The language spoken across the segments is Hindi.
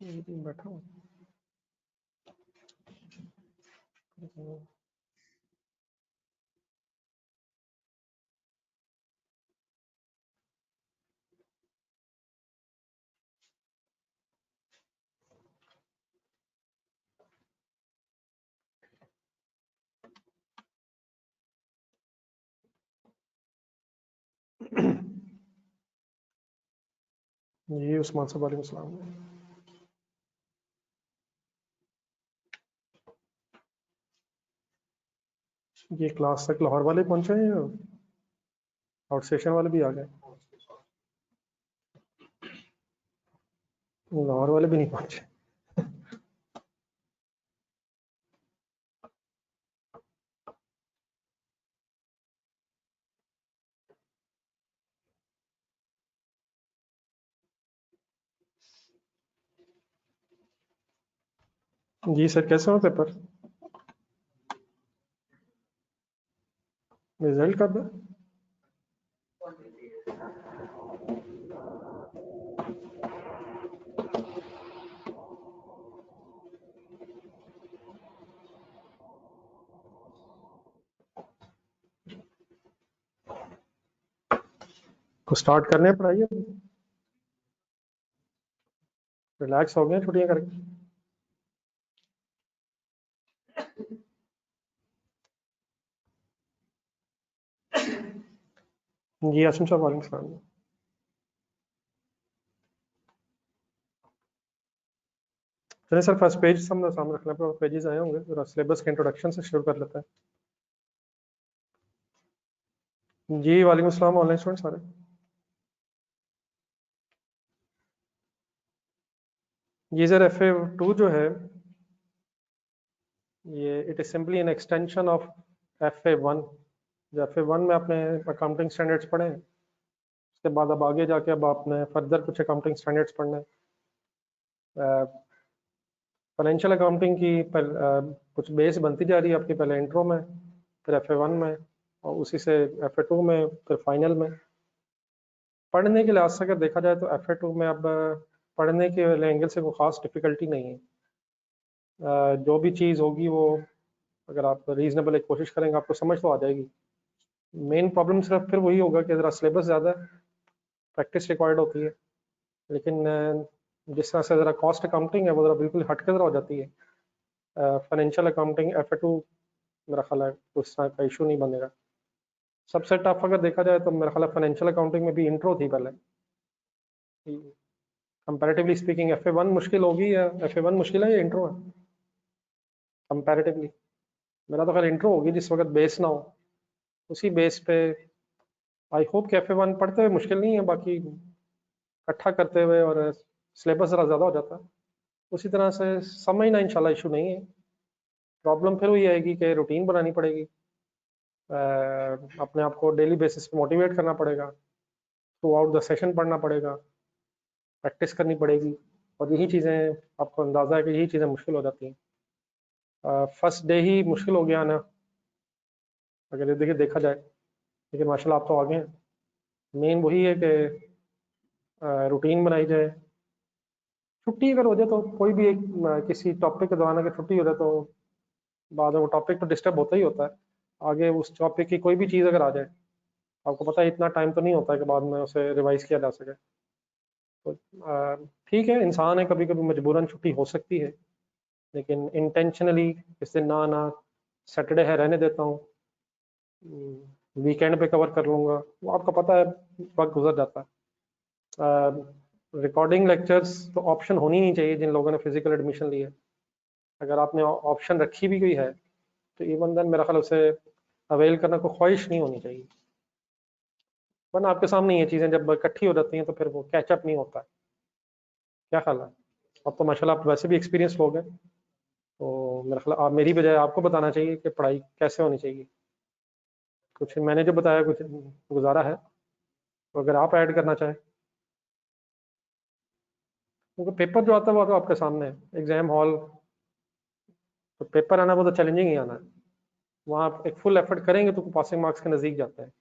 बैठा हूँ। जी उस्मान साहब वालेकुम सलाम। ये क्लास तक लाहौर वाले पहुंचे हैं या आउट स्टेशन वाले भी आ गए? लाहौर वाले भी नहीं पहुंचे। जी सर, कैसे हो पेपर? रिजल्ट कब है? को स्टार्ट करने हैं पढ़ाई अब? रिलैक्स हो गए छुट्टियां करके? जी आसिम साहब वालेकुम सलाम। चलिए सर, फर्स्ट पेज सामने सामने रखना पर पेजेस आए होंगे, जरा सिलेबस के इंट्रोडक्शन से शुरू कर लेते हैं। जी वालेकुम सलाम ऑनलाइन स्टूडेंट सारे। जी सर, FA2 जो है ये it is simply an extension of FA1। जो FA1 में आपने अकाउंटिंग स्टैंडर्ड्स पढ़े हैं, उसके बाद अब आगे जाके अब आपने फर्दर कुछ अकाउंटिंग स्टैंडर्ड्स पढ़ने हैं। फाइनेंशियल अकाउंटिंग की कुछ बेस बनती जा रही है आपकी, पहले इंट्रो में, फिर FA1 में, और उसी से FA2 में, फिर फाइनल में। पढ़ने के लिहाज से अगर देखा जाए तो FA2 में अब पढ़ने के एंगल से कोई खास डिफिकल्टी नहीं है। जो भी चीज़ होगी वो अगर आप रीजनेबल एक कोशिश करेंगे आपको समझ तो आ जाएगी। मेन प्रॉब्लम सिर्फ फिर वही होगा कि ज़रा सिलेबस ज़्यादा है, प्रैक्टिस रिक्वायर्ड होती है। लेकिन जिस तरह से ज़रा कॉस्ट अकाउंटिंग है वो ज़रा बिल्कुल हट के ज़रा हो जाती है। फाइनेंशियल अकाउंटिंग FA2 मेरा ख्याल है उस तरह का इशू नहीं बनेगा। सबसे टफ अगर देखा जाए तो मेरा ख्याल है फाइनेंशियल अकाउंटिंग में भी इंट्रो थी पहले। कंपैरेटिवली स्पीकिंग FA1 मुश्किल होगी, या FA1 मुश्किल है या इंट्रो है कंपैरेटिवली? मेरा तो खैर इंट्रो होगी जिस वक्त बेस ना हो, उसी बेस पे आई होप कि FA1 पढ़ते हुए मुश्किल नहीं है, बाकी इकट्ठा करते हुए और सिलेबस ज़रा ज़्यादा हो जाता है उसी तरह से समझना इंशाल्लाह इशू नहीं है। प्रॉब्लम फिर वही आएगी कि रूटीन बनानी पड़ेगी, अपने आप को डेली बेसिस पे मोटिवेट करना पड़ेगा, थ्रू आउट द सेशन पढ़ना पड़ेगा, प्रैक्टिस करनी पड़ेगी, और यही चीज़ें आपको अंदाज़ा है कि यही चीज़ें मुश्किल हो जाती हैं। फर्स्ट डे ही मुश्किल हो गया ना अगर ये देखिए देखा जाए, लेकिन माशाल्लाह आप तो आगे हैं। मेन वही है कि रूटीन बनाई जाए। छुट्टी अगर हो जाए तो कोई भी एक किसी टॉपिक के दौरान अगर छुट्टी हो जाए तो बाद में वो टॉपिक तो डिस्टर्ब होता ही होता है। आगे उस टॉपिक की कोई भी चीज़ अगर आ जाए, आपको पता है इतना टाइम तो नहीं होता है कि बाद में उसे रिवाइज किया जा सके। तो ठीक है, इंसान है, कभी कभी मजबूरन छुट्टी हो सकती है, लेकिन इंटेंशनली इस दिन ना ना सैटरडे है रहने देता हूँ, वीकेंड पे कवर कर लूँगा, वो आपको पता है वक्त गुजर जाता है। रिकॉर्डिंग लेक्चर्स तो ऑप्शन होनी नहीं चाहिए जिन लोगों ने फिजिकल एडमिशन ली है। अगर आपने ऑप्शन रखी भी गई है तो इवन देन मेरा ख्याल उसे अवेल करने को ख्वाहिश नहीं होनी चाहिए, वरना आपके सामने ये चीज़ें जब इकट्ठी हो जाती हैं तो फिर वो कैचअप नहीं होता है। क्या ख्याल है? अब तो माशाल्लाह आप वैसे भी एक्सपीरियंस लोग हैं, तो मेरा ख्याल आप मेरी बजाय आपको बताना चाहिए कि पढ़ाई कैसे होनी चाहिए। कुछ मैंने जो बताया कुछ गुजारा है, तो अगर आप ऐड करना चाहें, क्योंकि पेपर जो आता है वो तो आपके सामने है एग्जाम हॉल, तो पेपर आना वो तो चैलेंजिंग ही आना है। वहाँ आप एक फुल एफर्ट करेंगे तो पासिंग मार्क्स के नज़दीक जाते हैं।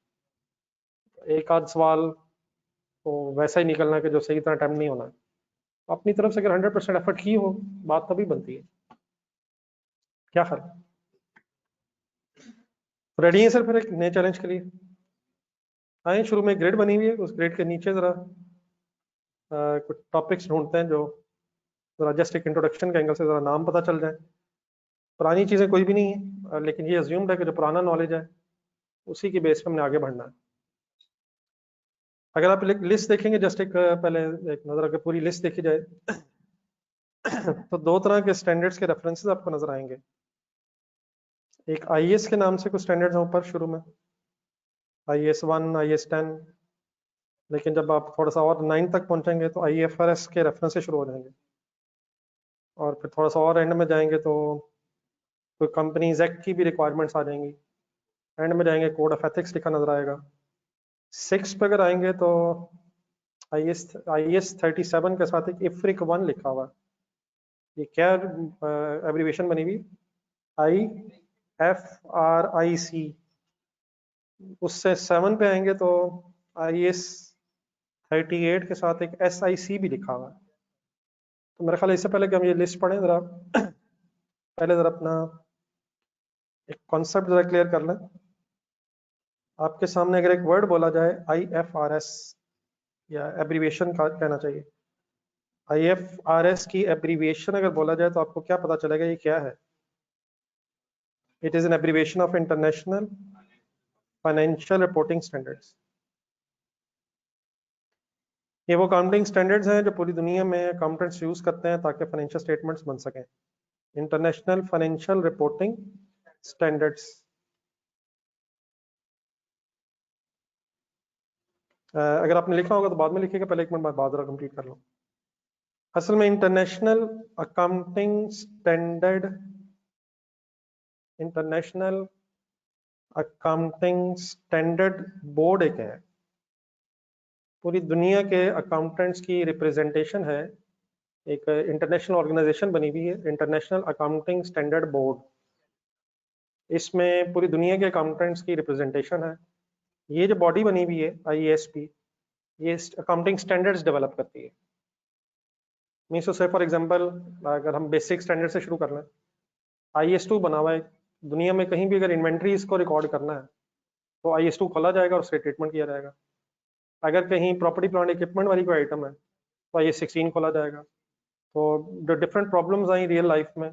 एक आध सवाल तो वैसा ही निकलना है कि जो सही तरह अटेम्प्ट नहीं होना है। अपनी तरफ से अगर 100% एफर्ट की हो बात तभी बनती है। क्या खर्च रेडी है सर फिर एक नए चैलेंज के लिए? आए शुरू में ग्रेड बनी हुई है, उस ग्रेड के नीचे जरा कुछ टॉपिक्स ढूंढते हैं जो जरा जस्ट एक इंट्रोडक्शन के एंगल से जरा नाम पता चल जाए। पुरानी चीजें कोई भी नहीं है, लेकिन ये अज्यूम्ड है कि जो पुराना नॉलेज है उसी की बेस पे हमने आगे बढ़ना है। अगर आप लिस्ट देखेंगे, जस्ट एक पहले एक नजर अगर पूरी लिस्ट देखी जाए तो दो तरह के स्टैंडर्ड्स के रेफरेंसेस आपको नजर आएंगे। एक आईएएस के नाम से कुछ स्टैंडर्ड्स हैं ऊपर शुरू में, IAS 1, IAS 10, लेकिन जब आप थोड़ा सा और 9 तक पहुंचेंगे तो IFRS के रेफरेंस से शुरू हो जाएंगे, और फिर थोड़ा सा और एंड में जाएंगे तो कोई कंपनीज एक्ट की भी रिक्वायरमेंट्स आ जाएंगी। एंड में जाएंगे कोड ऑफ एथिक्स लिखा नजर आएगा। 6 पे अगर आएंगे तो IAS 37 के साथ एक IFRIC 1 लिखा हुआ है। ये क्या एब्रीविएशन बनी हुई? IFRIC। उससे 7 पे आएंगे तो IAS 38 के साथ एक SIC भी लिखा हुआ है। तो मेरे ख्याल इससे पहले कि हम ये लिस्ट पढ़ें जरा पहले जरा अपना एक कॉन्सेप्ट जरा क्लियर कर लें। आपके सामने अगर एक वर्ड बोला जाए IFRS, या एब्रीविएशन का कहना चाहिए, IFRS की एब्रीविएशन अगर बोला जाए तो आपको क्या पता चलेगा ये क्या है? It is an abbreviation of international financial reporting standards. ये वो अकाउंटिंग स्टैंडर्ड्स हैं जो पूरी दुनिया में अकाउंटेंट्स यूज करते हैं ताकि फाइनेंशियल स्टेटमेंट्स बन सकें। International financial reporting standards. अगर आपने लिखा होगा तो बाद में लिखिएगा, पहले एक मिनट बाद जरा कंप्लीट कर लो। असल में international accounting standard, international accounting standard board एक है, पूरी दुनिया के अकाउंटेंट्स की रिप्रेजेंटेशन है। एक इंटरनेशनल ऑर्गेनाइजेशन बनी हुई है, इंटरनेशनल अकाउंटिंग स्टैंडर्ड बोर्ड। इसमें पूरी दुनिया के अकाउंटेंट्स की रिप्रेजेंटेशन है। ये जो बॉडी बनी हुई है IASB, ये अकाउंटिंग स्टैंडर्ड्स डेवलप करती है। मीन्स से फॉर एग्जांपल अगर हम बेसिक स्टैंडर्ड से शुरू कर लें, IS2 बना हुआ है। दुनिया में कहीं भी अगर इन्वेंट्रीज को रिकॉर्ड करना है तो IS2 खोला जाएगा और उससे ट्रीटमेंट किया जाएगा। अगर कहीं प्रॉपर्टी प्लांट इक्विपमेंट वाली कोई आइटम है तो IS16 खोला जाएगा। तो जो different problems I real life में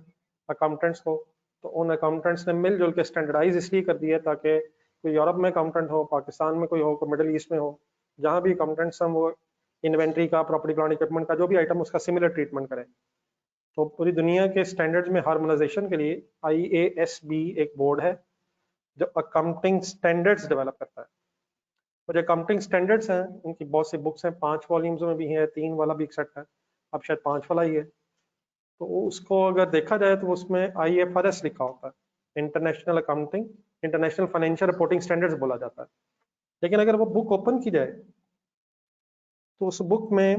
अकाउंटेंट्स को, तो उन अकाउंटेंट्स ने मिलजुल के स्टैंडर्डाइज इसलिए कर दिया ताकि कोई यूरोप में अकाउंटेंट हो, पाकिस्तान में कोई हो, कोई मिडिल ईस्ट में हो, जहाँ भी अकाउंटेंट्स हैं वो इन्वेंट्री का, प्रॉपर्टी प्लांट इक्विपमेंट का जो भी आइटम उसका सिमिलर ट्रीटमेंट करें। तो पूरी दुनिया के स्टैंडर्ड्स में हार्मोनाइजेशन के लिए IASB एक बोर्ड है जो अकाउंटिंग स्टैंडर्ड्स डेवलप करता है। और जो अकाउंटिंग स्टैंडर्ड्स हैं उनकी बहुत सी बुक्स हैं, 5 वॉल्यूम्स में भी है, 3 वाला भी एक सेट है, अब शायद 5 वाला ही है। तो उसको अगर देखा जाए तो उसमें IFRS लिखा होता है, international accounting, international financial reporting standards बोला जाता है। लेकिन अगर वो बुक ओपन की जाए तो उस बुक में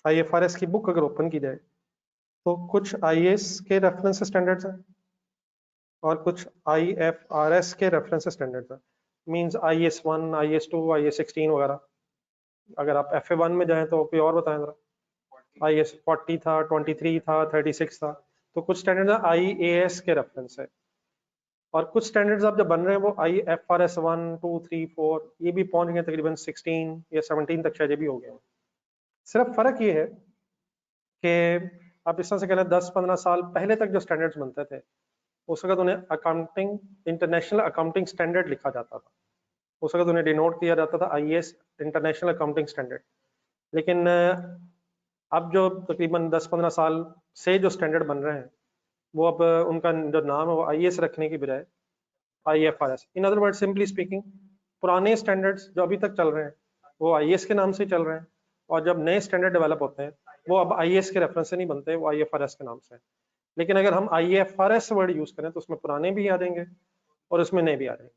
IFRS की बुक अगर ओपन की जाए तो कुछ IAS के रेफरेंस स्टैंडर्ड्स हैं और कुछ IFRS के रेफरेंस स्टैंडर्ड्स हैं। मींस IAS1, IAS2, IAS16 वगैरह। अगर आप FA1 में जाएं तो कोई और बताएं जरा। IAS40 था, 23 था, 36 था। तो कुछ स्टैंडर्ड्स IAS के रेफरेंस है, और कुछ स्टैंडर्ड्स आप जब बन रहे हैं वो IFRS 1, 2, 3, 4 ये भी पहुंच गए, तकरीबन 16 या 17 तक शायद ये भी हो गया। सिर्फ फर्क ये है कि आप इस तरह से कहना 10-15 साल पहले तक जो स्टैंडर्ड्स बनते थे उस वक्त उन्हें अकाउंटिंग, इंटरनेशनल अकाउंटिंग स्टैंडर्ड लिखा जाता था। उस वक्त उन्हें डिनोट किया जाता था IAS, इंटरनेशनल अकाउंटिंग स्टैंडर्ड। लेकिन अब जो तकरीबन 10-15 साल से जो स्टैंडर्ड बन रहे हैं वो अब उनका जो नाम है वो IAS रखने की बजाय IFRS। In other word, simply speaking, पुराने स्टैंडर्ड्स जो अभी तक चल रहे हैं वो IAS के नाम से चल रहे हैं, और जब नए स्टैंडर्ड डेवलप होते हैं वो अब IAS के रेफरेंस से नहीं बनते, वो IFRS के नाम से। लेकिन अगर हम IFRS वर्ड यूज करें तो उसमें पुराने भी आ जाएंगे और उसमें नए भी आ जाएंगे।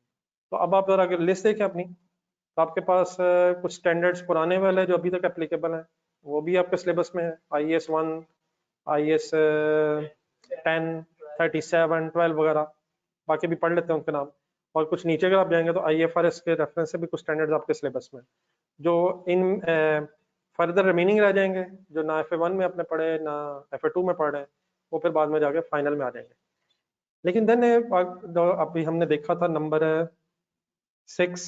तो अब आप जरा अगर लिस्ट देखें अपनी, तो आपके पास कुछ स्टैंडर्ड्स पुराने वाले जो अभी तक एप्लीकेबल हैं वो भी आपके सिलेबस में है, IAS1, IAS 10, 37, 12 वगैरह, बाकी भी पढ़ लेते हैं उनके नाम। और कुछ नीचे अगर आप जाएंगे तो IFRS के रेफरेंस से भी कुछ स्टैंडर्ड्स आपके सिलेबस में, जो इन फर्दर रिमेनिंग रह जाएंगे जो ना FA1 में अपने पढ़े ना FA2 में पढ़ रहे हैं, वो फिर बाद में जाके फाइनल में आ जाएंगे। लेकिन देन अभी हमने देखा था नंबर 6,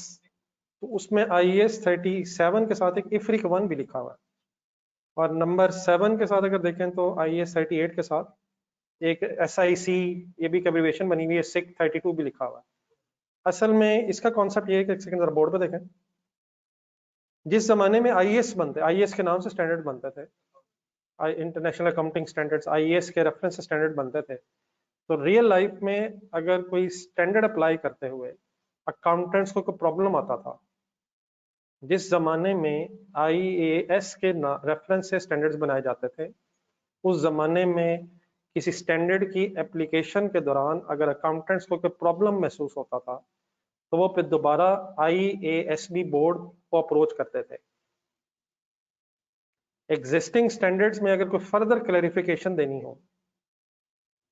तो उसमें IAS 37 के साथ एक IFRIC 1 भी लिखा हुआ है, और नंबर 7 के साथ अगर देखें तो IAS 38 के साथ एक SIC, ये भी एब्रिविएशन बनी हुई है, SIC 32 भी लिखा हुआ है। असल में इसका कॉन्सेप्ट ये है कि एक सेकंड जरा बोर्ड पे देखें, जिस जमाने में IAS बनते, IAS के नाम से स्टैंडर्ड बनते थे, इंटरनेशनल अकाउंटिंग स्टैंडर्ड्स, IAS के रेफरेंस से स्टैंडर्ड बनते थे, तो रियल लाइफ में अगर कोई स्टैंडर्ड अप्लाई करते हुए अकाउंटेंट्स को कोई प्रॉब्लम आता था, जिस जमाने में IAS के रेफरेंस से स्टैंडर्ड्स बनाए जाते थे, उस जमाने में किसी स्टैंडर्ड की एप्लीकेशन के दौरान अगर अकाउंटेंट्स को कोई प्रॉब्लम महसूस होता था, तो वो फिर दोबारा IASB बोर्ड को अप्रोच करते थे। एग्जिस्टिंग स्टैंडर्ड्स में अगर कोई फर्दर क्लैरिफिकेशन देनी हो,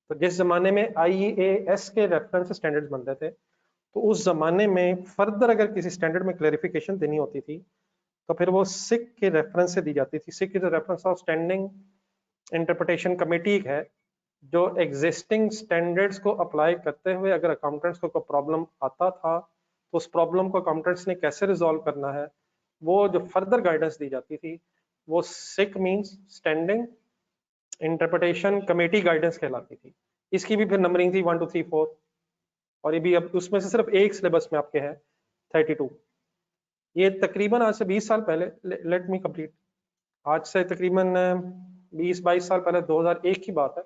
तो जिस जमाने में IAS के रेफरेंस स्टैंडर्ड्स बनते थे, तो उस जमाने में फर्दर अगर किसी स्टैंडर्ड में क्लैरिफिकेशन देनी होती थी, तो फिर वो SIC के रेफरेंस से दी जाती थी। SIC is reference of standing interpretation committee है, जो एग्जिस्टिंग स्टैंडर्ड्स को अप्लाई करते हुए अगर अकाउंटेंट्स को कोई प्रॉब्लम आता था, तो उस प्रॉब्लम को अकाउंटेंट्स ने कैसे रिजॉल्व करना है, वो जो फर्दर गाइडेंस दी जाती थी, वो SIC means standing interpretation committee guidance कहलाती थी। इसकी भी फिर नंबरिंग थी 1 2 3 4, और ये भी अब उसमें से सिर्फ एक सिलेबस में आपके है 32। ये तकरीबन आज से 20 साल पहले, लेट मी कंप्लीट, आज से तकरीबन 20-22 साल पहले, 2001 की बात है,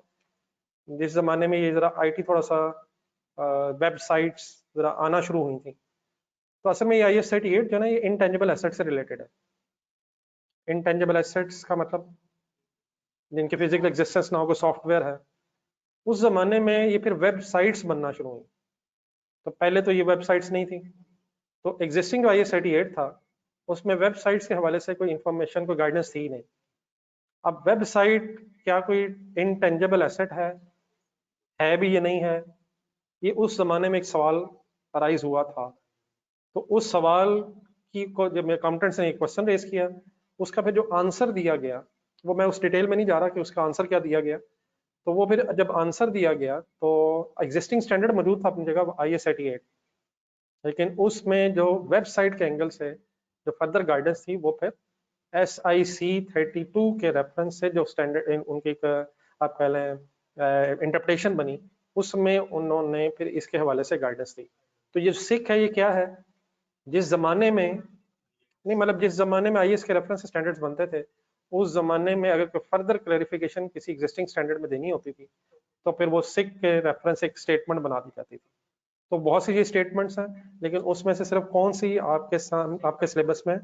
जिस जमाने में ये जरा IT थोड़ा सा वेबसाइट्स जरा आना शुरू हुई थी। तो असल में ये IAS 38 जो है ना, ये इंटेंजिबल एसेट से रिलेटेड है। इंटेंजिबल एसेट्स का मतलब जिनके फिजिकल एग्जिस्टेंस ना हो, कोई सॉफ्टवेयर है, उस जमाने में ये फिर वेबसाइट्स बनना शुरू हुई। तो पहले तो ये वेबसाइट्स नहीं थी, तो एग्जिस्टिंग जो IAS 38 था, उसमें वेबसाइट्स के हवाले से कोई इंफॉर्मेशन, कोई गाइडेंस थी नहीं। अब वेबसाइट क्या कोई इंटेंजिबल एसेट है भी या नहीं है, ये उस जमाने में एक सवाल अराइज हुआ था। तो उस सवाल की को जब अकाउंटेंट्स ने एक क्वेश्चन रेज किया, उसका फिर जो आंसर दिया गया, वो मैं उस डिटेल में नहीं जा रहा कि उसका आंसर क्या दिया गया। तो वो फिर जब आंसर दिया गया, तो एग्जिस्टिंग स्टैंडर्ड मौजूद था अपनी जगह IAS 38, लेकिन उसमें जो वेबसाइट के एंगल से जो फर्दर गाइडेंस थी, वो फिर SIC 32 के रेफरेंस से जो स्टैंडर्ड उनकी आप कह लें इंटरप्रिटेशन बनी, उसमें उन्होंने फिर इसके हवाले से गाइडेंस दी। तो ये SIC है, ये क्या है, जिस जमाने में नहीं, मतलब जिस जमाने में IAS के रेफरेंस स्टैंडर्ड्स बनते थे, उस जमाने में अगर कोई फर्दर क्लैरिफिकेशन किसी एग्जिस्टिंग स्टैंडर्ड में देनी होती थी, तो फिर वो SIC के रेफरेंस एक स्टेटमेंट बना दी जाती थी। तो बहुत सी ये स्टेटमेंट्स हैं, लेकिन उसमें से सिर्फ कौन सी आपके सिलेबस में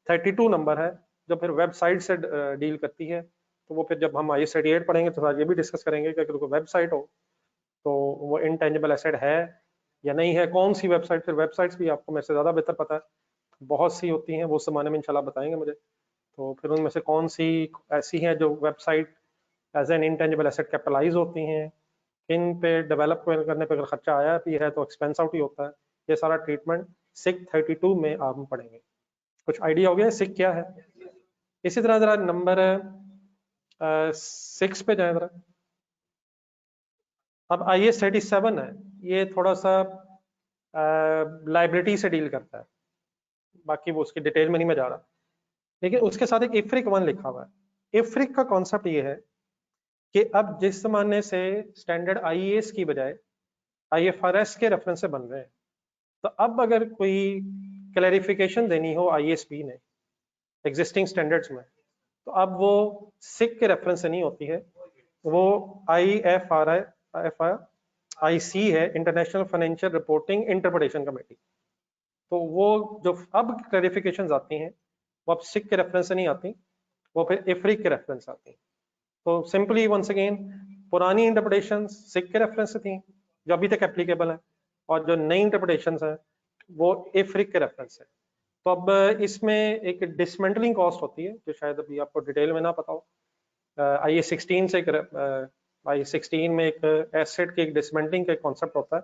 32 नंबर है, जो फिर वेबसाइट से डील करती है। तो वो फिर जब हम IAS 38 पढ़ेंगे तो ये भी डिस्कस करेंगे कि अगर कोई वेबसाइट हो तो वो इंटेंजिबल एसेट है या नहीं है, कौन सी वेबसाइट। फिर वेबसाइट्स भी आपको मेरे से ज़्यादा बेहतर पता है, बहुत सी होती हैं, वो उस जमाने में इंशाल्लाह बताएंगे मुझे। तो फिर उनमें से कौन सी ऐसी हैं जो website as an intangible asset capitalise होती हैं, किन पे डेवलप करने पे अगर खर्चा आया भी है तो एक्सपेंस आउट ही होता है, ये सारा ट्रीटमेंट SIC 32 में आप पढ़ेंगे। कुछ आइडिया हो गया SIC क्या है। इसी तरह जरा नंबर 6 पे जाए जरा। अब IAS 37 है, ये थोड़ा सा लाइबिलिटी से डील करता है, बाकी वो उसकी डिटेल में नहीं मैं जा रहा, लेकिन उसके साथ एक IFRIC 1 लिखा हुआ है। IFRIC का कॉन्सेप्ट ये है कि अब जिस जमाने से स्टैंडर्ड IAS की बजाय IFRS के रेफरेंस से बन रहे हैं, तो अब अगर कोई क्लैरिफिकेशन देनी हो IASB ने एग्जिस्टिंग स्टैंडर्ड्स में, तो अब वो SIC के रेफरेंस से नहीं होती है, वो IFRIC है, international financial reporting interpretation committee. तो वो जो अब क्लैरिफिकेशन आती हैं, वो अब SIC के रेफरेंस से नहीं आती, वो फिर IFRIC के रेफरेंस आती हैं। तो सिंपली वंस अगेन, पुरानी इंटरप्रिटेशन SIC के रेफरेंस से थी जो अभी तक एप्लीकेबल है, और जो नई इंटरप्रिटेशन है वो IFRIC के रेफरेंस है। तो अब इसमें एक डिसमेंटलिंग कॉस्ट होती है, जो शायद अभी आपको डिटेल में ना पता हो। IAS 16 से IAS 16 में एक एसेट की एक डिसमेंटलिंग का कॉन्सेप्ट होता है,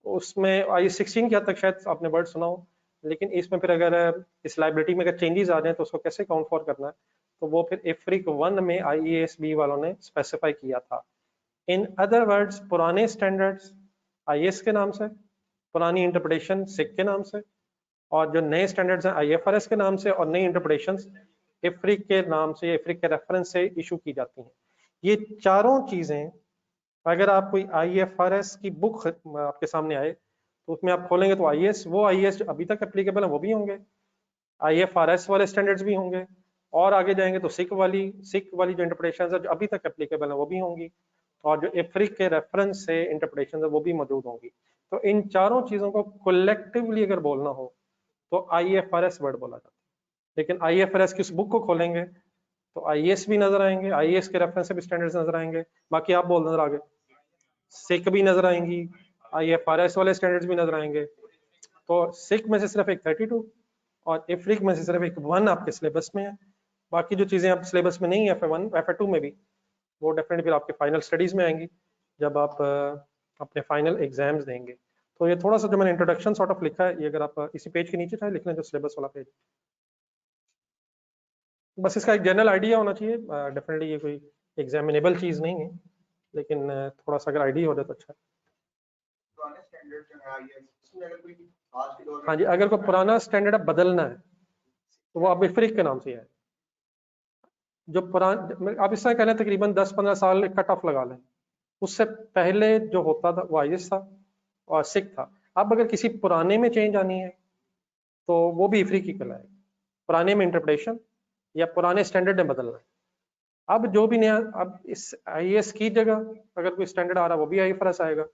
उसमें IAS 16 की हद तक शायद आपने वर्ड सुना हो, लेकिन इसमें फिर अगर इस लाइबिलिटी में अगर चेंजेस आ जाए तो उसको कैसे काउंट फॉर करना है, तो वो फिर इफ्रिक 1 में IASB वालों ने स्पेसिफाई किया था। इन अदर वर्ड्स पुराने स्टैंडर्ड्स IAS के नाम से, पुरानी इंटरप्रिटेशन सिक के नाम से, और जो नए स्टैंडर्ड्स हैं IFRS के नाम से, और नई इंटरप्रिटेशंस इफ्रिक के नाम से, इफ्रिक के रेफरेंस से इशू की जाती हैं। ये चारों चीजें अगर आप कोई IFRS की बुक आपके सामने आए तो उसमें आप खोलेंगे तो IAS, वो IAS जो अभी तक एप्लीकेबल है वो भी होंगे, IFRS वाले स्टैंडर्ड्स भी होंगे, और आगे जाएंगे तो सिक वाली जो इंटरप्रिटेशन है जो अभी तक एप्लीकेबल है वो भी होंगी, और जो इफ्रिक के रेफरेंस से इंटरप्रिटेशन है वो भी मौजूद होंगी। तो इन चारों चीजों को कलेक्टिवली अगर बोलना हो तो IFRS वर्ड बोला जाता है। लेकिन IFRS की उस बुक को खोलेंगे तो IAS भी नजर आएंगे, IAS के रेफरेंस से भी स्टैंडर्ड्स नजर आएंगे, बाकी आप बोल नजर आगे सिक भी नजर आएंगी, IFRS वाले स्टैंडर्ड्स भी नजर आएंगे। तो सिक में से सिर्फ एक 32 और इफ्रिक में से सिर्फ एक 1 आपके सिलेबस में है। बाकी जो चीजें आप सिलेबस में नहीं है FA1 FA2 में भी, वो डेफिनेटली फिर आपके फाइनल स्टडीज में आएंगी जब आप अपने फाइनल एग्जाम्स देंगे। तो ये थोड़ा सा जो मैंने इंट्रोडक्शन सॉर्ट ऑफ लिखा है, ये अगर आप इसी पेज के नीचे चाहे लिख लें जो सिलेबस वाला पेज, बस इसका एक जनरल आइडिया होना चाहिए। डेफिनेटली ये कोई एग्जामिनेबल चीज नहीं है, लेकिन थोड़ा सा अगर आइडिया हो जाए तो अच्छा है। हाँ जी, अगर कोई पुराना स्टैंडर्ड बदलना है तो वो अब इफ्रिक के नाम से है। जो पुराना आप इससे कहना तकरीबन 10-15 साल का टफ लगा लें, उससे पहले जो होता था वो IAS था और सिक था। अब अगर किसी पुराने में चेंज आनी है तो वो भी इफ्रिक ही कहलाएगा, पुराने में इंटरप्रिटेशन या पुराने स्टैंडर्ड में बदलना है। अब जो भी नया, अब इस IAS की जगह अगर कोई स्टैंडर्ड आ रहा है वो भी IFRS आएगा,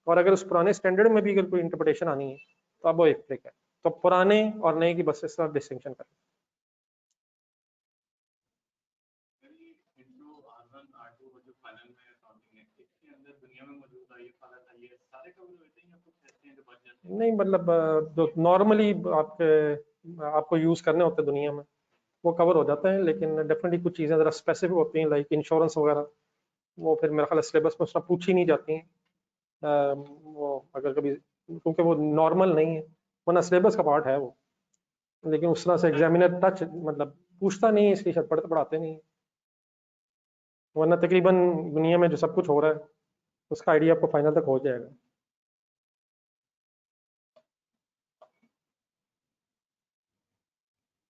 और अगर उस पुराने स्टैंडर्ड में भी अगर कोई इंटरप्रिटेशन आनी है तो अब वो इफ्रिक है। तो पुराने और नए की बस इस तरह डिस्टिंक्शन करें। नहीं मतलब जो नॉर्मली आपको यूज करने होते हैं दुनिया में वो कवर हो जाते हैं, लेकिन डेफिनेटली कुछ चीज़ें ज़रा स्पेसिफिक होती हैं लाइक इंश्योरेंस वगैरह, वो फिर मेरा ख्याल सिलेबस में उसमें पूछी नहीं जाती हैं। वो अगर कभी, क्योंकि वो नॉर्मल नहीं है, वरना सिलेबस का पार्ट है वो, लेकिन उस तरह से एग्जामिनर टच मतलब पूछता नहीं है, इसलिए शायद पढ़ाते नहीं है। वरना तकरीबन दुनिया में जो सब कुछ हो रहा है उसका आइडिया आपको फाइनल तक हो जाएगा।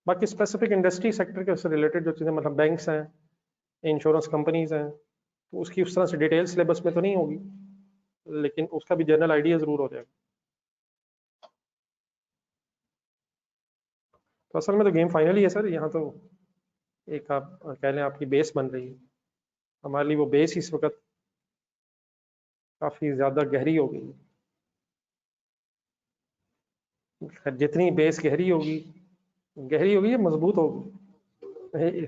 बाकी स्पेसिफिक इंडस्ट्री सेक्टर के उससे रिलेटेड जो चीज़ें मतलब बैंक्स हैं, इंश्योरेंस कंपनीज हैं, तो उसकी उस तरह से डिटेल सिलेबस में तो नहीं होगी, लेकिन उसका भी जनरल आइडिया ज़रूर हो जाएगा। तो असल में तो गेम फाइनल ही है सर, यहाँ तो एक आप कह लें आपकी बेस बन रही है। हमारे लिए वो बेस इस वक्त काफ़ी ज़्यादा गहरी हो गई है। जितनी बेस गहरी होगी या मजबूत होगी।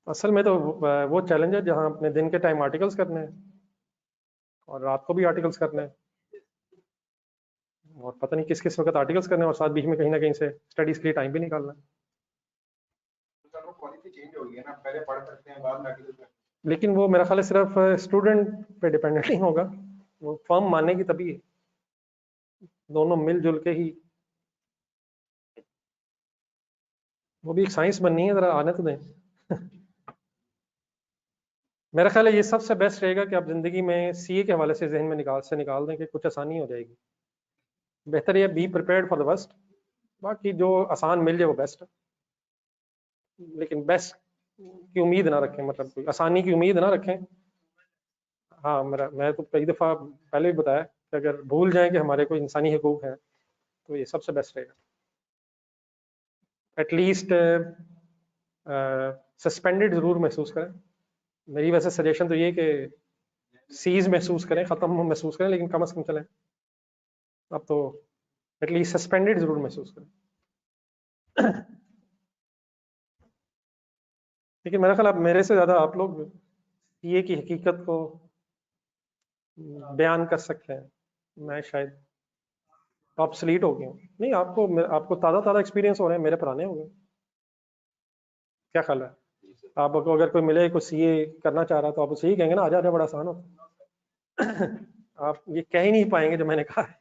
असल में तो वो चैलेंज है जहाँ अपने दिन के टाइम आर्टिकल्स करने हैं और रात को भी आर्टिकल्स करने हैं, और पता नहीं किस किस वक्त आर्टिकल्स करने हैं, और साथ बीच में कहीं ना कहीं से स्टडीज के लिए टाइम भी निकालना है। लेकिन वो मेरा ख्याल है सिर्फ स्टूडेंट पे डिपेंडेंट नहीं होगा, वो फर्म मानेगी तभी है। दोनों मिलजुल के ही, वो भी एक साइंस बननी है, जरा आने तो दें। मेरा ख्याल है ये सबसे बेस्ट रहेगा कि आप जिंदगी में CA के हवाले से जहन में निकाल दें कि कुछ आसानी हो जाएगी। बेहतर ये be prepared for the worst, बाकी जो आसान मिल जाए वो बेस्ट है, लेकिन बेस्ट की उम्मीद ना रखें, मतलब कोई आसानी की उम्मीद ना रखें। हाँ, मैं तो कई दफ़ा पहले भी बताया कि अगर भूल जाएं कि हमारे कोई इंसानी हकूक हैं तो ये सबसे बेस्ट रहेगा। एटलीस्ट सस्पेंडेड ज़रूर महसूस करें। मेरी वैसे सजेशन तो ये कि सीज महसूस करें, ख़त्म महसूस करें, लेकिन कम से कम चलें अब तो एटलीस्ट सस्पेंडेड ज़रूर महसूस करें। लेकिन मेरा ख्याल अब मेरे से ज़्यादा आप लोग CA की हकीकत को बयान कर सकते हैं, मैं शायद ऑब्सलीट हो गया हूँ। नहीं, आपको ताज़ा ताज़ा एक्सपीरियंस हो रहे हैं, मेरे पुराने हो गए। क्या ख्याल है आपको? अगर कोई मिले कोई CA करना चाह रहा तो आप उसे ही कहेंगे ना, आजा आजा, बड़ा आसान हो। आप ये कह ही नहीं पाएंगे जो मैंने कहा है।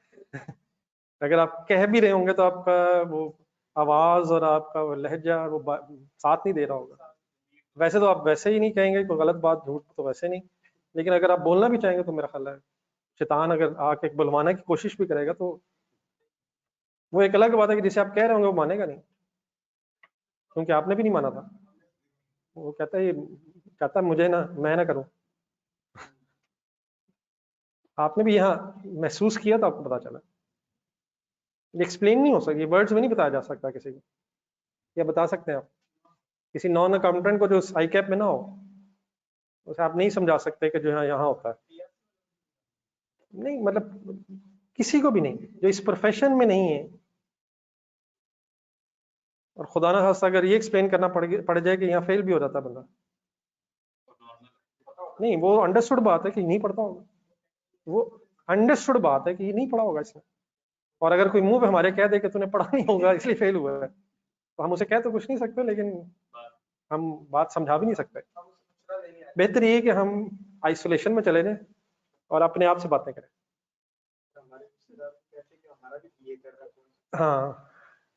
अगर आप कह भी रहे होंगे तो आपका वो आवाज और आपका वो लहजा वो साथ नहीं दे रहा होगा। वैसे तो आप वैसे ही नहीं कहेंगे कोई गलत बात, झूठ तो वैसे नहीं, लेकिन अगर आप बोलना भी चाहेंगे तो मेरा ख्याल है शैतान अगर आके बुलवाने की कोशिश भी करेगा तो वो एक अलग बात है कि जिसे आप कह रहे होंगे वो मानेगा नहीं, क्योंकि आपने भी नहीं माना था। वो कहता है मुझे ना, मैं ना करूं। आपने भी यहाँ महसूस किया तो आपको पता चला। एक्सप्लेन नहीं हो सकती, वर्ड्स में नहीं बताया जा सकता किसी को। या बता सकते हैं आप किसी नॉन अकाउंटेंट को जो आई कैप में ना हो, उसे आप नहीं समझा सकते कि जो यहाँ यहाँ होता है। नहीं मतलब किसी को भी नहीं जो इस प्रोफेशन में नहीं है। और खुदा ना खास्ता अगर ये एक्सप्लेन करना पड़ जाए कि यहाँ फेल भी हो जाता बंदा, नहीं वो अंडरस्टूड बात है कि नहीं पढ़ता होगा, वो अंडरस्टूड बात है कि ये नहीं पढ़ा होगा इसने। और अगर कोई मुंह पे हमारे कह दे कि तूने पढ़ा नहीं होगा इसलिए फेल हुआ है, तो हम उसे कह तो कुछ नहीं सकते, लेकिन हम बात समझा भी नहीं सकते। बेहतर ये कि हम आइसोलेशन में चले जाएं और अपने आप से बातें करें। हाँ,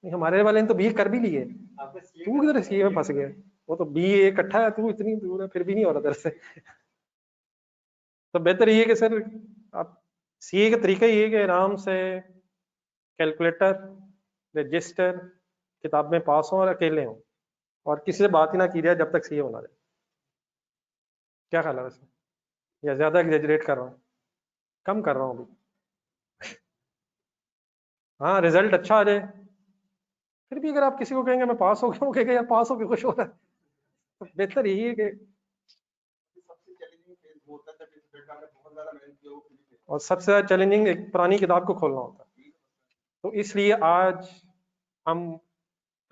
नहीं हमारे वाले ने तो बीए कर भी लिए, तू किधर सीए में फंस गया। वो तो बीए इकट्ठा है, तू इतनी दूर है फिर भी नहीं हो रहा तेरे से। तो बेहतर ये है कि सर आप सीए का तरीका ये है कि आराम से कैलकुलेटर रजिस्टर किताब में पास हो और अकेले हो और किसी से बात ही ना की जाए जब तक सीए होना जाए। क्या ख्याल है वैसे, या ज्यादा एग्जेजरेट कर रहा हूँ? कम कर रहा हूँ अभी। हाँ रिजल्ट अच्छा आ जाए, फिर भी अगर आप किसी को कहेंगे मैं पास हो गया, वो कहेगा यार पास हो के खुश हो रहा है। तो बेहतर यही है कि और सबसे ज्यादा चैलेंजिंग एक पुरानी किताब को खोलना होता है। तो इसलिए आज हम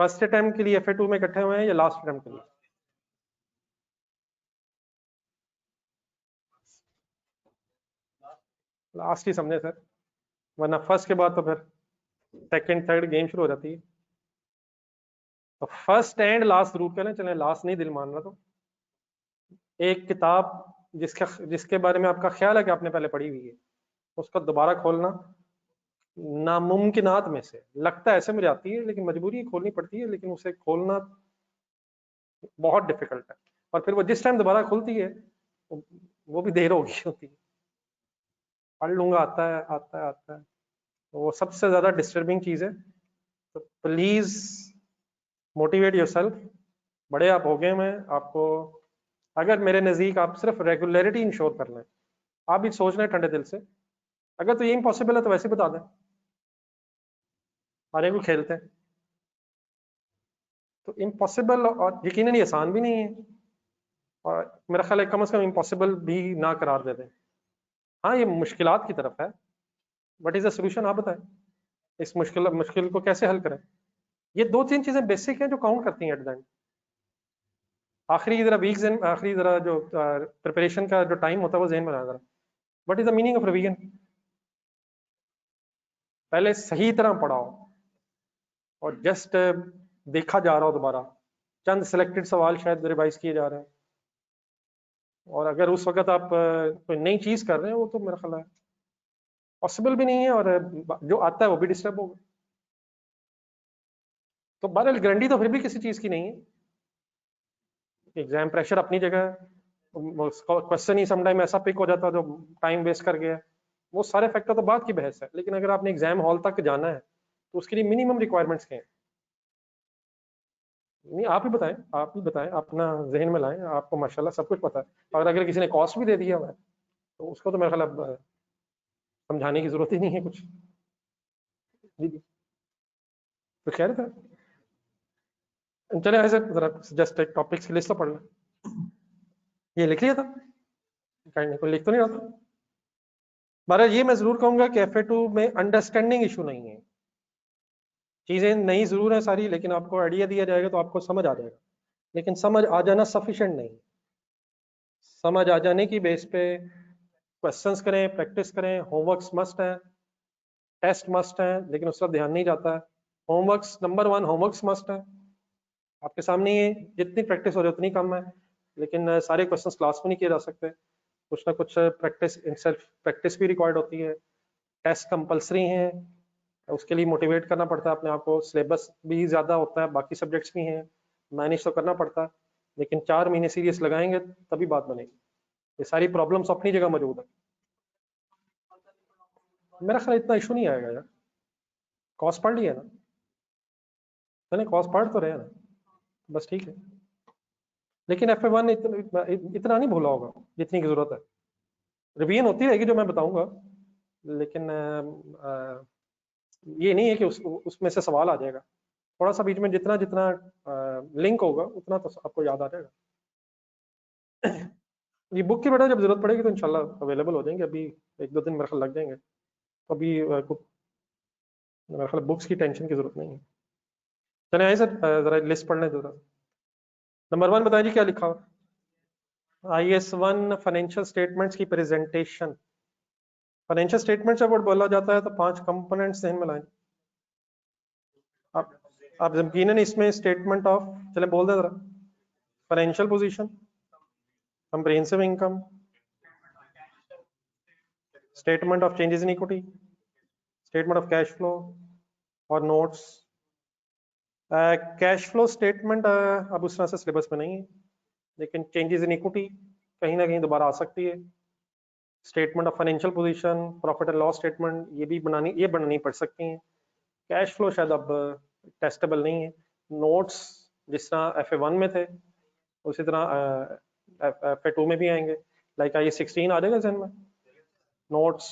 फर्स्ट अटेम्प्ट के लिए FA2 में इकट्ठे हुए हैं या लास्ट अटेम्प्ट के लिए? लास्ट ही समझे सर, वरना फर्स्ट के बाद तो फिर सेकंड थर्ड गेम शुरू हो जाती है। तो फर्स्ट एंड लास्ट जरूर करें, चलें लास्ट नहीं दिल मान रहा तो एक किताब जिसके बारे में आपका ख्याल है कि आपने पहले पढ़ी हुई है, उसका दोबारा खोलना नामुमकिनात में से लगता है, ऐसे मुझे आती है लेकिन मजबूरी खोलनी पड़ती है, लेकिन उसे खोलना बहुत डिफिकल्ट है। और फिर वो जिस टाइम दोबारा खुलती है वो भी देर हो गई होती है। पढ़ लूंगा, आता है आता है आता है, तो वो सबसे ज्यादा डिस्टर्बिंग चीज है। तो प्लीज मोटिवेट योरसेल्फ। बड़े आप हो गए, मैं आपको अगर मेरे नज़दीक आप सिर्फ रेगुलरिटी इंश्योर कर लें, आप भी सोच रहे हैं ठंडे दिल से, अगर तो ये इम्पॉसिबल है तो वैसे बता दें, आने को खेलते हैं। तो इम्पॉसिबल और यकीनन ये आसान भी नहीं है, और मेरा ख्याल है कम से कम इम्पॉसिबल भी ना करार दे दें। हाँ ये मुश्किलात की तरफ है, बट इज अ सोल्यूशन। आप बताएं इस मुश्किल मुश्किल को कैसे हल करें। ये दो तीन चीजें बेसिक हैं जो काउंट करती हैं एट द एंड। आखिरी जरा आखिरी जरा जो प्रिपरेशन का जो टाइम होता है वो जहन में जरा, what is the meaning of revision. पहले सही तरह पढ़ाओ और जस्ट देखा जा रहा हो दोबारा, चंद सिलेक्टेड सवाल शायद रिवाइज किए जा रहे हैं, और अगर उस वक्त आप कोई नई चीज कर रहे हैं वो तो मेरा ख्याल है पॉसिबल भी नहीं है, और जो आता है वो भी डिस्टर्ब होगा। तो बहरहाल गारंटी तो फिर भी किसी चीज की नहीं है। एग्जाम प्रेशर अपनी जगह, क्वेश्चन ही समटाइम ऐसा पिक हो जाता है जो टाइम वेस्ट कर गया, वो सारे फैक्टर तो बात की बहस है। लेकिन अगर आपने एग्जाम हॉल तक जाना है तो उसके लिए मिनिमम रिक्वायरमेंट्स क्या है? नहीं आप ही बताएं, आप ही बताएं, अपना जहन में लाएं, आपको माशाल्लाह सब कुछ पता है। और अगर किसी ने कॉस्ट भी दे दिया हुआ है तो उसको तो मेरा ख्याल अब समझाने की जरूरत ही नहीं है कुछ। जी जी, तो कह रहे थे चले ऐसे जरा जस्ट एक टॉपिक्स की लिस्ट तो पढ़ लें। ये लिख लिया था, कहीं नहीं कोई लिख तो नहीं रहा था। महाराज ये मैं जरूर कहूंगा कि FA2 में अंडरस्टैंडिंग इशू नहीं है। चीजें नई जरूर है सारी, लेकिन आपको आइडिया दिया जाएगा तो आपको समझ आ जाएगा, लेकिन समझ आ जाना सफिशिएंट नहीं। समझ आ जाने की बेस पे क्वेश्चंस करें, प्रैक्टिस करें, होमवर्क्स मस्ट है, टेस्ट मस्ट है, लेकिन उस पर ध्यान नहीं जाता है। होमवर्क्स नंबर 1 होमवर्क्स मस्ट है, आपके सामने ये जितनी प्रैक्टिस हो रही है उतनी कम है, लेकिन सारे क्वेश्चंस क्लास में नहीं किए जा सकते, कुछ ना कुछ प्रैक्टिस सेल्फ प्रैक्टिस भी रिक्वायर्ड होती है। टेस्ट कंपलसरी हैं, उसके लिए मोटिवेट करना पड़ता है अपने आप को, सिलेबस भी ज़्यादा होता है, बाकी सब्जेक्ट्स भी हैं, मैनेज तो करना पड़ता है, लेकिन 4 महीने सीरियस लगाएंगे तभी बात बनेगी। ये सारी प्रॉब्लम्स अपनी जगह मौजूद है। मेरा ख्याल इतना इशू नहीं आएगा यार, कॉस्ट पढ़ लिया ना मैंने, कॉस्ट पढ़ तो रहे ना, बस ठीक है। लेकिन FA1 इतना नहीं भूला होगा जितनी की जरूरत है, रिवीजन होती रहेगी जो मैं बताऊंगा, लेकिन ये नहीं है कि उसमें से सवाल आ जाएगा। थोड़ा सा बीच में जितना जितना लिंक होगा उतना तो आपको याद आ जाएगा। ये बुक की बेटा जब जरूरत पड़ेगी तो इंशाल्लाह अवेलेबल हो जाएंगे, अभी 1-2 दिन मेरे ख्याल लग जाएंगे, तो अभी मेरे ख्याल बुक्स की टेंशन की जरूरत नहीं है। चले आइए सर, जरा लिस्ट पढ़ लें जरा। नंबर 1 बताइए जी क्या लिखा हुआ। IS1 फाइनेंशियल स्टेटमेंट्स की प्रेजेंटेशन। फाइनेंशियल स्टेटमेंट जब बोला जाता है तो 5 कंपोनेंट्स ध्यान में लाएं आप। आप यकीनन इसमें स्टेटमेंट ऑफ, चले बोल दे जरा, financial position, comprehensive income, statement of changes in equity, statement of cash flow और नोट्स। कैश फ्लो स्टेटमेंट अब उस तरह से सिलेबस में नहीं है, लेकिन चेंजेस इन इक्विटी कहीं ना कहीं दोबारा आ सकती है। Statement of financial position, profit and loss statement, ये बनानी पड़ सकती हैं। कैश फ्लो शायद अब टेस्टेबल नहीं है। नोट्स जिस तरह FA1 में थे उसी तरह FA2 में भी आएंगे, लाइक IS16 आ जाएगा जहन में नोट्स।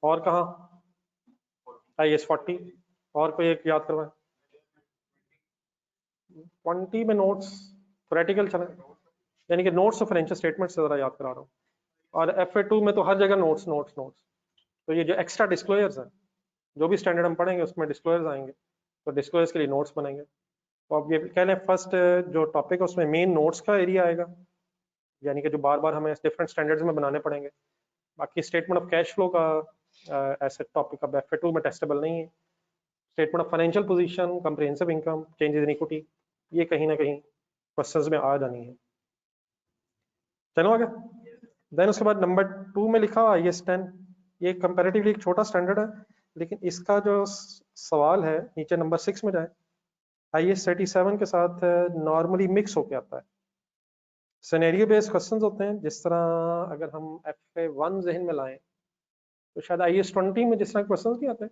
और कहाँ IS40, और कोई एक याद करवाएं। 20 में नोट्स थ्योरेटिकल चले, यानी कि नोट्स ऑफ फाइनेंशियल स्टेटमेंट से जरा याद करा रहा हूँ। और FA2 में तो हर जगह नोट्स नोट्स नोट्स। तो ये जो एक्स्ट्रा डिस्क्लोजर्स हैं, जो भी स्टैंडर्ड हम पढ़ेंगे उसमें डिस्क्लोजर्स आएंगे, तो डिस्क्लोजर्स के लिए नोट्स बनेंगे। तो अब ये कह लें फर्स्ट जो टॉपिक है उसमें मेन नोट्स का एरिया आएगा, यानी कि जो बार बार हमें डिफरेंट स्टैंडर्ड्स में बनाने पड़ेंगे। बाकी स्टेटमेंट ऑफ कैश फ्लो का ऐसे टॉपिक अब FA2 में टेस्टेबल नहीं है। Statement of financial position, comprehensive income, changes in equity, ये कहीं ना कहीं क्वेश्चंस में आ जानी है। चलो आगे। देन उसके बाद नंबर 2 में लिखा हुआ IS10। ये कंपैरेटिवली एक छोटा स्टैंडर्ड है, लेकिन इसका जो सवाल है नीचे नंबर 6 में जाए, IS37 के साथ नॉर्मली मिक्स होके आता है। सिनेरियो बेस्ड क्वेश्चंस होते हैं, जिस तरह अगर हम FA1 जहन में लाएं तो शायद IS20 में जिस तरह क्वेश्चंस नहीं आते,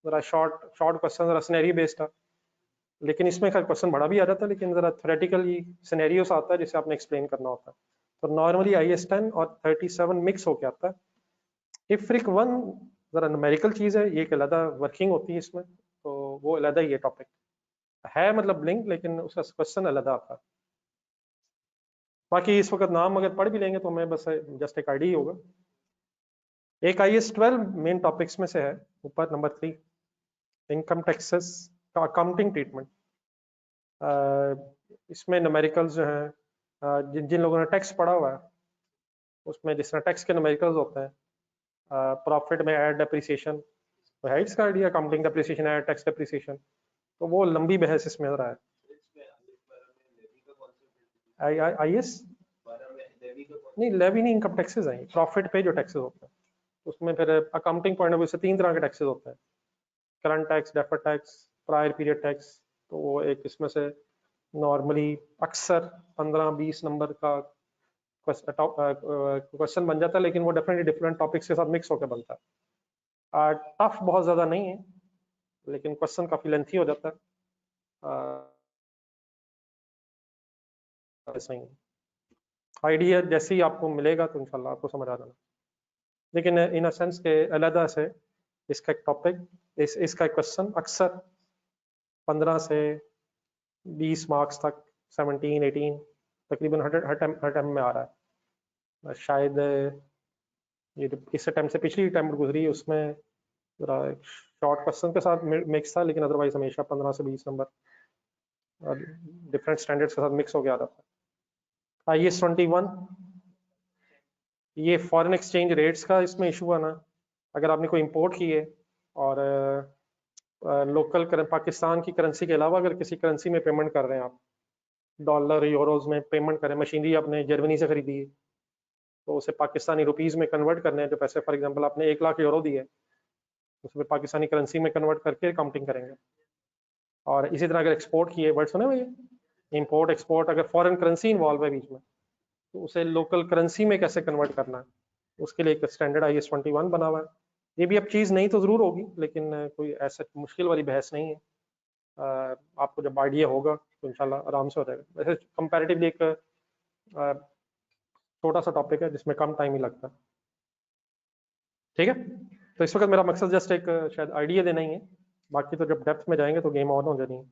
जरा शॉर्ट शॉर्ट क्वेश्चन, जरा सिनेरियो बेस्ड था, लेकिन इसमें क्वेश्चन बड़ा भी आ जाता है, लेकिन जरा थ्योरेटिकली सिनेरियोस आता है जिसे आपने एक्सप्लेन करना होता है। तो नॉर्मली IS10 और 37 मिक्स होके आता है। IFRIC 1 जरा न्यूमेरिकल चीज है, ये एक अलग वर्किंग होती है इसमें, तो वो अलग ही ये टॉपिक है, मतलब लिंक, लेकिन उसका क्वेश्चन अलग आता है। बाकी इस वक्त नाम अगर पढ़ भी लेंगे तो मैं बस जस्ट एक आईडी होगा। एक IS12 मेन टॉपिक्स में से है, ऊपर नंबर 3, इनकम टैक्सेस का अकाउंटिंग ट्रीटमेंट। इसमें न्यूमेरिकल्स जो हैं, जिन जिन लोगों ने टैक्स पढ़ा हुआ है उसमें जिस तरह टैक्स के न्यूमेरिकल्स होते हैं, प्रॉफिट में ऐड डेप्रिसिएशन, तो है इसका idea, accounting depreciation add tax depreciation, तो वो लंबी बहस इसमें हो रहा है। IS नहीं, लेवी नहीं, इनकम टैक्सेस हैं, प्रॉफिट पे जो टैक्सेस होते हैं उसमें फिर अकाउंटिंग पॉइंट ऑफ व्यू से 3 तरह के टैक्सेस होते हैं, current tax, deferred tax, prior period tax. तो वो एक इसमें से नॉर्मली अक्सर 15-20 नंबर का क्वेश्चन बन जाता है, लेकिन वो डेफिनेटली डिफरेंट टॉपिक्स के साथ मिक्स होकर बनता है। टफ बहुत ज़्यादा नहीं है, लेकिन क्वेश्चन काफ़ी लेंथी हो जाता है। सही आइडिया जैसे ही आपको मिलेगा तो इंशाल्लाह आपको समझ आ जाना, लेकिन इन अ सेंस के अलग से इसका एक टॉपिक, इसका एक क्वेश्चन अक्सर 15 से 20 मार्क्स तक, 17-18 तकरीबन हर टाइम में आ रहा है। शायद ये इस टाइम से पिछली टाइम गुजरी है उसमें जरा शॉर्ट क्वेश्चन के साथ मिक्स था, लेकिन अदरवाइज हमेशा 15 से 20 नंबर डिफरेंट स्टैंडर्ड्स के साथ मिक्स हो गया आ रहा था। IS21 ये फॉरेन एक्सचेंज रेट्स का इसमें इशू आना, अगर आपने कोई इंपोर्ट की है और लोकल पाकिस्तान की करेंसी के अलावा अगर किसी करेंसी में पेमेंट कर रहे हैं आप, डॉलर यूरोज में पेमेंट करें, मशीनरी आपने जर्मनी से खरीदी है तो उसे पाकिस्तानी रुपीस में कन्वर्ट करने हैं जो पैसे, फॉर एग्जांपल आपने 1 लाख यूरो दिए, उसको फिर पाकिस्तानी करेंसी में कन्वर्ट करके काउंटिंग करेंगे। और इसी तरह अगर एक्सपोर्ट किए, वर्ड सुने भैया, इंपोर्ट एक्सपोर्ट, अगर फॉरेन करेंसी इन्वॉल्व है बीच में तो उसे लोकल करेंसी में कैसे कन्वर्ट करना है, उसके लिए एक स्टैंडर्ड IS 21 बना हुआ है। ये भी अब चीज़ नहीं तो ज़रूर होगी, लेकिन कोई ऐसा मुश्किल वाली बहस नहीं है। आपको जब आइडिया होगा तो इंशाल्लाह आराम से हो जाएगा। वैसे कंपैरेटिवली एक छोटा सा टॉपिक है जिसमें कम टाइम ही लगता है। ठीक है, तो इस वक्त मेरा मकसद जस्ट एक शायद आइडिया देना ही है, बाकी तो जब डेप्थ में जाएंगे तो गेम ऑन हो जानी है।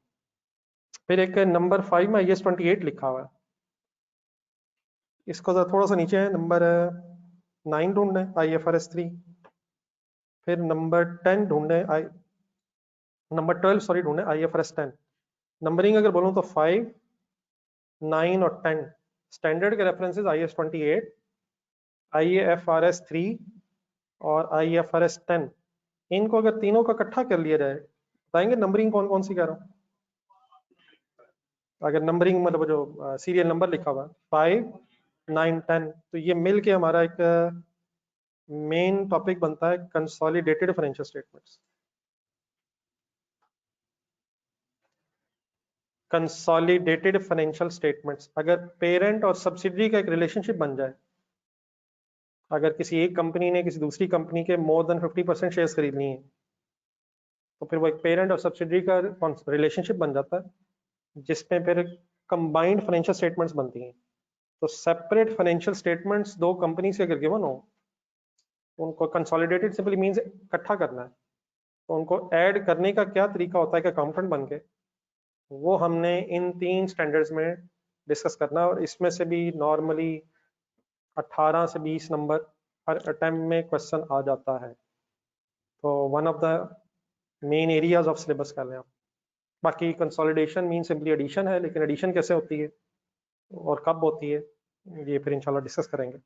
फिर एक नंबर 5 में IS 28 लिखा हुआ है, इसको थोड़ा सा नीचे है, नंबर 9 ढूंढना है IFRS 3, फिर नंबर 10 ढूंढना है, नंबर 12 सॉरी ढूंढना है IFRS 10। नंबरिंग अगर बोलूँ तो 5, 9 और 10 स्टैंडर्ड के रेफरेंसेस IS 28, IFRS 3 और IFRS 10। इनको अगर तीनों का इकट्ठा कर लिया जाए, बताएंगे नंबरिंग कौन कौन सी कह रहा हूँ? अगर नंबरिंग मतलब जो सीरियल नंबर लिखा हुआ 5, 9, 10, तो ये मिल के हमारा एक मेन टॉपिक बनता है consolidated financial statements. Consolidated financial statements, अगर पेरेंट और सब्सिडरी का एक रिलेशनशिप बन जाए, अगर किसी एक कंपनी ने किसी दूसरी कंपनी के मोर देन 50% शेयर्स खरीद लिए हैं, तो फिर वो एक पेरेंट और सब्सिडरी का रिलेशनशिप बन जाता है, जिसमें फिर कंबाइंड फाइनेंशियल स्टेटमेंट्स बनती हैं। तो सेपरेट फाइनेंशियल स्टेटमेंट्स दो कंपनी से अगर गिवन हो, उनको कंसोलिडेटेड सिंपली मींस इकट्ठा करना है, तो उनको ऐड करने का क्या तरीका होता है कि अकाउंटेंट बन के, वो हमने इन 3 स्टैंडर्ड्स में डिस्कस करना है। और इसमें से भी नॉर्मली 18 से 20 नंबर हर अटेम्प्ट में क्वेश्चन आ जाता है, तो one of the main areas of syllabus कर लें आप। बाकी कंसोलिडेशन मीन सिंपली एडिशन है, लेकिन एडिशन कैसे होती है और कब होती है ये फिर इंशाल्लाह डिस्कस करेंगे।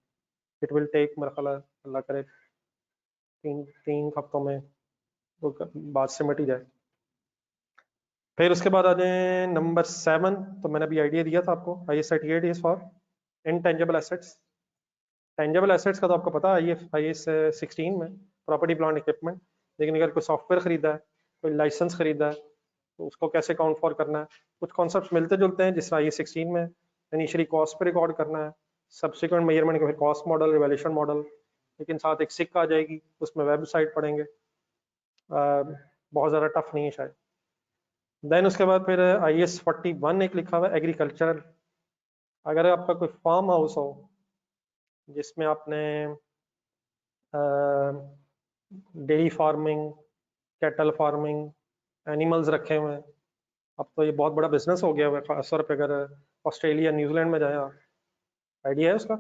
इट विल टेक मेरा ख्याल है अल्लाह करे 3 हफ्तों में तो बात सिमट ही जाए। फिर उसके बाद आ जाए नंबर 7, तो मैंने अभी आइडिया दिया था आपको, IS 38 is for intangible assets. Tangible assets का तो आपको पता है IS 16 में प्रॉपर्टी प्लांट इक्विपमेंट, लेकिन अगर कोई सॉफ्टवेयर खरीदा है, कोई लाइसेंस खरीदा है, तो उसको कैसे काउंट फॉर करना है। कुछ कॉन्सेप्ट मिलते जुलते हैं, जिस तरह IS 16 में इनिशियली कॉस्ट पे रिकॉर्ड करना है, सब्सिक्वेंट मेजरमेंट के फिर कॉस्ट मॉडल, रिवैल्यूएशन मॉडल, लेकिन साथ एक सिक आ जाएगी, उसमें वेबसाइट पढ़ेंगे, बहुत ज़्यादा टफ नहीं है शायद। देन उसके बाद फिर IS 41 एक लिखा हुआ है एग्रीकल्चरल। अगर आपका कोई फार्म हाउस हो जिसमें आपने dairy farming, cattle farming, animals रखे हुए हैं, अब तो ये बहुत बड़ा बिजनेस हो गया हुआ है, खासतौर पर अगर ऑस्ट्रेलिया न्यूजीलैंड में जाए आप, आइडिया है उसका,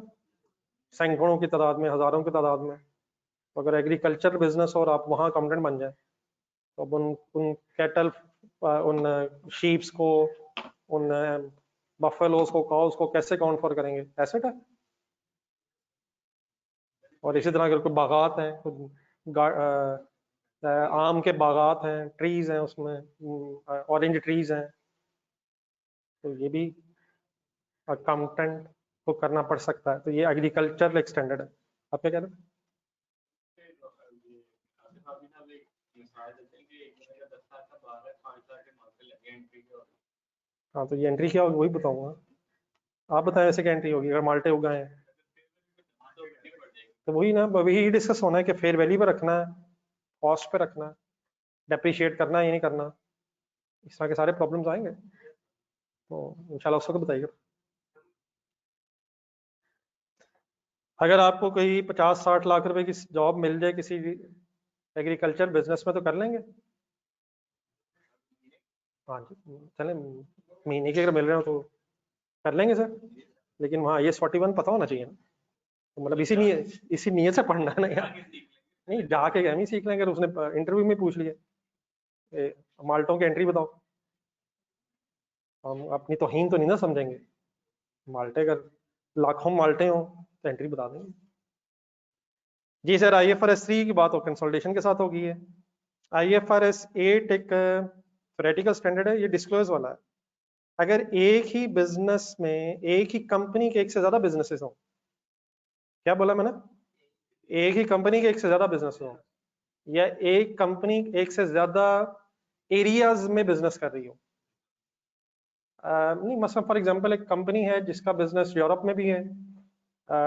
सैकड़ों की तादाद में, हज़ारों की तादाद में। तो अगर एग्रीकल्चर बिजनेस और आप वहाँ अकाउंटेंट बन जाए, तो अब उन कैटल, उन शीप्स को, उन बफेलोज को, काउस को कैसे काउंट फॉर करेंगे, एसेट है। और इसी तरह अगर कोई बागात हैं, आम के बागात हैं, ट्रीज हैं, उसमें ऑरेंज ट्रीज हैं, तो ये भी अकाउंटेंट को करना पड़ सकता है। तो ये एग्रीकल्चर एक स्टैंडर्ड है। आप क्या कह रहे हैं? हाँ, तो ये एंट्री क्या होगी वही बताऊंगा, आप बताएं ऐसे क्या एंट्री होगी अगर माल्टे उगाए हैं। तो वही ना, वही डिस्कस होना है कि फेयर वैल्यू पे रखना है, कॉस्ट पे रखना है, डेप्रिशिएट करना है या नहीं करना, इस तरह के सारे प्रॉब्लम्स आएंगे, तो इंशाल्लाह उसको बताइएगा। अगर आपको कोई 50-60 लाख रुपए की जॉब मिल जाए किसी एग्रीकल्चर बिजनेस में, तो कर लेंगे? हाँ जी, चलें, महीने के अगर मिल रहे हो तो कर लेंगे सर, लेकिन वहाँ IS 41 पता होना चाहिए ना, तो मतलब इसी नीयत से पढ़ना है ना यार। नहीं, जाके हम ही सीख लेंगे, उसने इंटरव्यू में पूछ लिया माल्टों की एंट्री बताओ, हम अपनी तौहीन तो नहीं ना समझेंगे, माल्टे अगर लाखों माल्टे हो तो एंट्री बता देंगे। जी सर, IFRS 3 की बात हो कंसोलिडेशन के साथ होगी है। IFRS 8 एक थ्योरेटिकल स्टैंडर्ड है, ये डिस्क्लोज वाला है। अगर एक ही बिजनेस में, एक ही कंपनी के एक से ज्यादा बिजनेसेस हो, क्या बोला मैंने, एक ही कंपनी के एक से ज्यादा बिजनेस हो, या एक कंपनी एक से ज्यादा एरियाज में बिजनेस कर रही हो। नहीं, मतलब फॉर एग्जांपल एक कंपनी है जिसका बिजनेस यूरोप में भी है,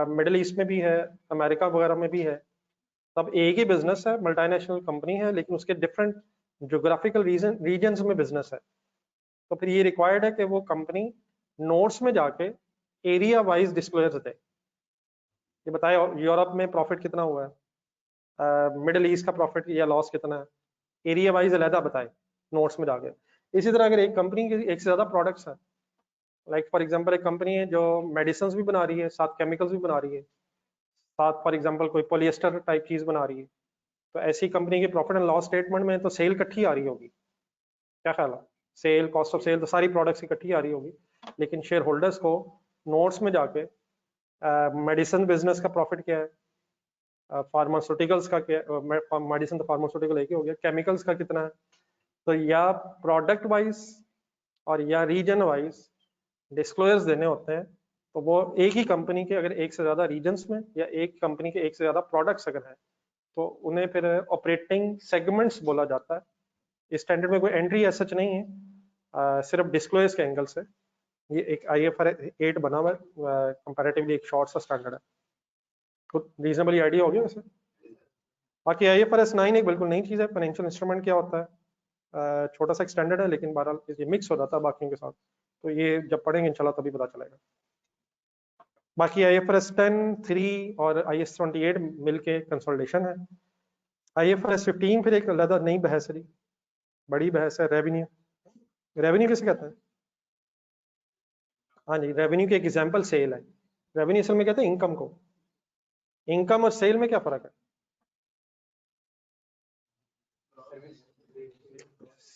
मिडिल ईस्ट में भी है, अमेरिका वगैरह में भी है। तब एक ही बिजनेस है, मल्टीनेशनल कंपनी है, लेकिन उसके डिफरेंट ज्योग्राफिकल रीजन्स में बिजनेस है। तो फिर ये रिक्वायर्ड है कि वो कंपनी नोट्स में जाके एरिया वाइज डिस्क्लोजर दे, ये बताए यूरोप में प्रॉफिट कितना हुआ है, मिडिल ईस्ट का प्रॉफिट या लॉस कितना है, एरिया वाइज अलहदा बताए नोट्स में जाके। इसी तरह अगर एक कंपनी के एक से ज्यादा प्रोडक्ट्स हैं, लाइक फॉर एग्जांपल एक कंपनी है जो मेडिसिन भी बना रही है, साथ केमिकल्स भी बना रही है, साथ फॉर एग्जांपल कोई पॉलिएस्टर टाइप चीज बना रही है, तो ऐसी कंपनी के प्रॉफिट एंड लॉस स्टेटमेंट में तो सेल इकट्ठी आ रही होगी। क्या ख्याल है? सेल, कॉस्ट ऑफ सेल, तो सारी प्रोडक्ट्स इकट्ठी आ रही होगी, लेकिन शेयर होल्डर्स को नोट्स में जाके मेडिसिन बिजनेस का प्रॉफिट क्या है, फार्मास्यूटिकल्स का क्या, मेडिसिन तो फार्मास्यूटिकल एक ही हो गया, केमिकल्स का कितना है, तो या प्रोडक्ट वाइज और या रीजन वाइज डिस्क्लोजर्स देने होते हैं। तो वो एक ही कंपनी के अगर एक से ज्यादा रीजन्स में या एक कंपनी के एक से ज्यादा प्रोडक्ट्स अगर है तो उन्हें फिर ऑपरेटिंग सेगमेंट्स बोला जाता है। इस स्टैंडर्ड में कोई एंट्री ऐसा सच नहीं है, सिर्फ डिस्क्लोजर्स के एंगल से ये एक IFRS 8 बना हुआ है, कंपैरेटिवली एक शॉर्ट सा स्टैंडर्ड है। तो रीजनेबली आइडिया हो गया वैसे। बाकी IFRS 9 एक बिल्कुल नई चीज़ है, फाइनेंशियल इंस्ट्रूमेंट क्या होता है, छोटा सा एक स्टैंडर्ड है, लेकिन बहरहाल ये मिक्स हो जाता है बाकियों के साथ, तो ये जब पढ़ेंगे इंशाल्लाह तभी पता चलेगा। बाकी IFRS 10, 3 और IAS 28 मिलके कंसोलिडेशन है। IFRS 15 फिर एक अलग नई बहस है, बड़ी बहस है, रेवेन्यू। रेवेन्यू किसे कहते हैं? हाँ जी, रेवेन्यू की एक एग्जांपल सेल है। रेवेन्यू असल में कहते हैं इनकम को। इनकम और सेल में क्या फर्क है?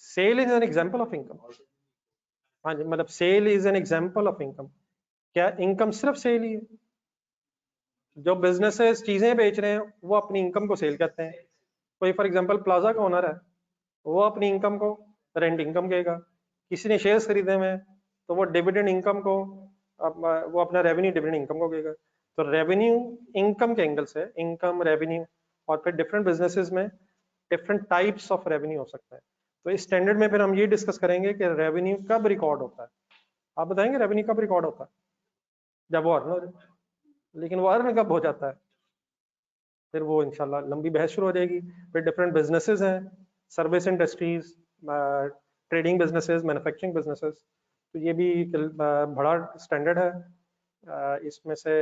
Sale is an example of income. हाँ जी, मतलब sale is an example of income. क्या इनकम सिर्फ सेल ही है? जो बिजनेसेस चीजें बेच रहे हैं वो अपनी इनकम को सेल कहते हैं। कोई फॉर एग्जांपल प्लाजा का ओनर है, वो अपनी इनकम को रेंट इनकम कहेगा। किसी ने शेयर्स खरीदे हुए हैं तो वो डिविडेंड इनकम को वो अपना रेवेन्यू डिविडेंड इनकम को कहेगा। तो रेवेन्यू इनकम के एंगल से इनकम, रेवेन्यू, और फिर डिफरेंट बिजनेसेस में डिफरेंट टाइप्स ऑफ रेवेन्यू हो सकता है। तो इस स्टैंडर्ड में फिर हम ये डिस्कस करेंगे कि रेवेन्यू कब रिकॉर्ड होता है। आप बताएंगे रेवेन्यू कब रिकॉर्ड होता है? जब वो अर्न हो जाए। लेकिन वो अर्न कब हो जाता है? फिर वो इंशाल्लाह लंबी बहस शुरू हो जाएगी। फिर डिफरेंट बिजनेसेस हैं, service industries, trading businesses, manufacturing businesses, तो ये भी बड़ा स्टैंडर्ड है। इसमें से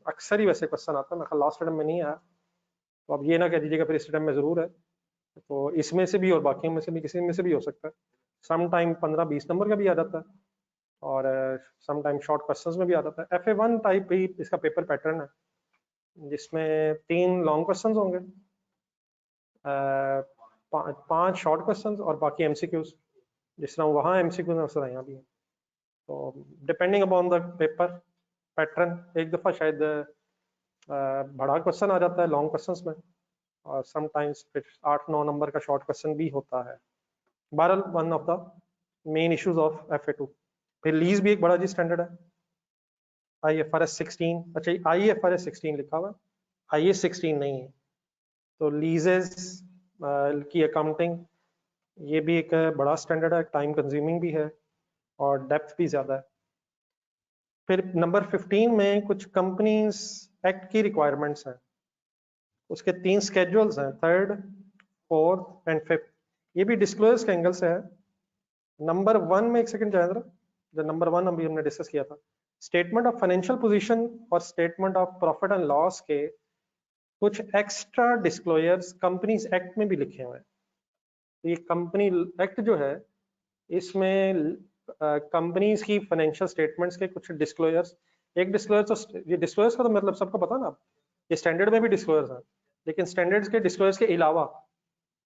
अक्सर ही वैसे क्वेश्चन आता है, मेरे ख्याल लास्ट टर्म में नहीं आया, तो अब ये ना कह दीजिएगा फिर इस टर्म में जरूर है। तो इसमें से भी और बाकी में से भी किसी में से भी हो सकता है। सम टाइम 15-20 नंबर का भी आ जाता है, और सम टाइम शॉर्ट क्वेश्चंस में भी आ जाता है। FA1 टाइप भी इसका पेपर पैटर्न है, जिसमें 3 लॉन्ग क्वेश्चंस होंगे, 5 शॉर्ट क्वेश्चंस और बाकी MCQs। जिस तरह वहाँ MCQs है उस तरह यहाँ भी है। तो depending upon the paper pattern, एक दफ़ा शायद बड़ा क्वेश्चन आ जाता है लॉन्ग क्वेश्चंस में, और समटाइम्स फिर 8-9 नंबर का शॉर्ट क्वेश्चन भी होता है। बहरहाल one of the main issues of FA2। फिर लीज भी एक बड़ा जी स्टैंडर्ड है, IFRS 16। अच्छा, IFRS 16 लिखा हुआ है, IAS 16 नहीं है। तो लीजेस की अकाउंटिंग, ये भी एक बड़ा स्टैंडर्ड है, टाइम कंज्यूमिंग भी है और डेप्थ भी ज़्यादा है। फिर नंबर 15 में कुछ कंपनीज एक्ट की रिक्वायरमेंट्स हैं, उसके 3 स्केड्यूल्स हैं, 3rd, 4th एंड 5th। ये भी डिस्क्लोजर्स के एंगल से है। नंबर 1 में एक सेकंड जाए जरा, जो नंबर 1 अभी हमने डिस्कस किया था, स्टेटमेंट ऑफ फाइनेंशियल पोजीशन और statement of profit and loss के कुछ एक्स्ट्रा डिस्क्लोजर्स कंपनीज एक्ट में भी लिखे हुए हैं। तो ये कंपनी एक्ट जो है, इसमें कंपनीज की फाइनेंशियल स्टेटमेंट्स के कुछ डिस्क्लोजर्स, एक डिस्क्लोजर तो ये डिस्क्लोजर्स का तो मतलब सबको पता ना, ये स्टैंडर्ड में भी डिस्क्लोजर्स हैं, लेकिन स्टैंडर्ड्स के डिस्क्लोजर्स के अलावा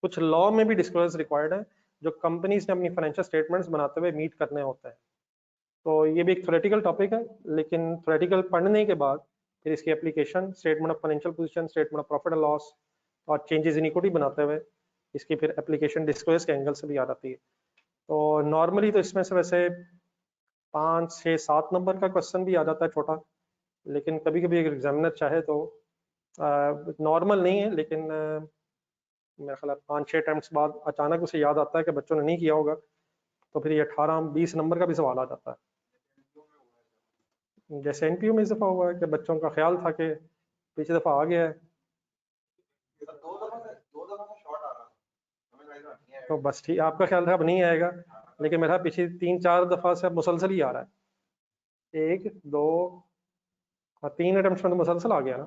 कुछ लॉ में भी डिस्क्लोजर्स रिक्वायर्ड है, जो कंपनीज ने अपनी फाइनेंशियल स्टेटमेंट्स बनाते हुए मीट करने होते हैं। तो ये भी एक थ्योरेटिकल टॉपिक है, लेकिन थ्योरेटिकल पढ़ने के बाद फिर इसकी application statement of financial position, statement of profit and loss और चेंजेस इन इक्विटी बनाते हुए इसकी फिर एप्लीकेशन डिस्क्लोजर्स के एंगल से भी आ जाती है। तो नॉर्मली तो इसमें से वैसे 5, 6, 7 नंबर का क्वेश्चन भी आ जाता है छोटा, लेकिन कभी कभी अगर एग्जामिनर चाहे तो नॉर्मल नहीं है, लेकिन मेरा ख्याल 5-6 अटेम्प्ट्स बाद अचानक उसे याद आता है कि बच्चों ने नहीं किया होगा, तो फिर ये 18-20 नंबर का भी सवाल आ जाता है। जैसे एनपीयू में इस दफ़ा हुआ है कि बच्चों का ख्याल था कि पिछली दफ़ा आ गया है, तो बस ठीक, आपका ख्याल था अब नहीं आएगा, लेकिन मेरा पिछली 3-4 दफ़ा से अब मुसलसल ही आ रहा है। 1, 2, 3 अटेम्प्ट्स में तो मुसलसल आ गया ना।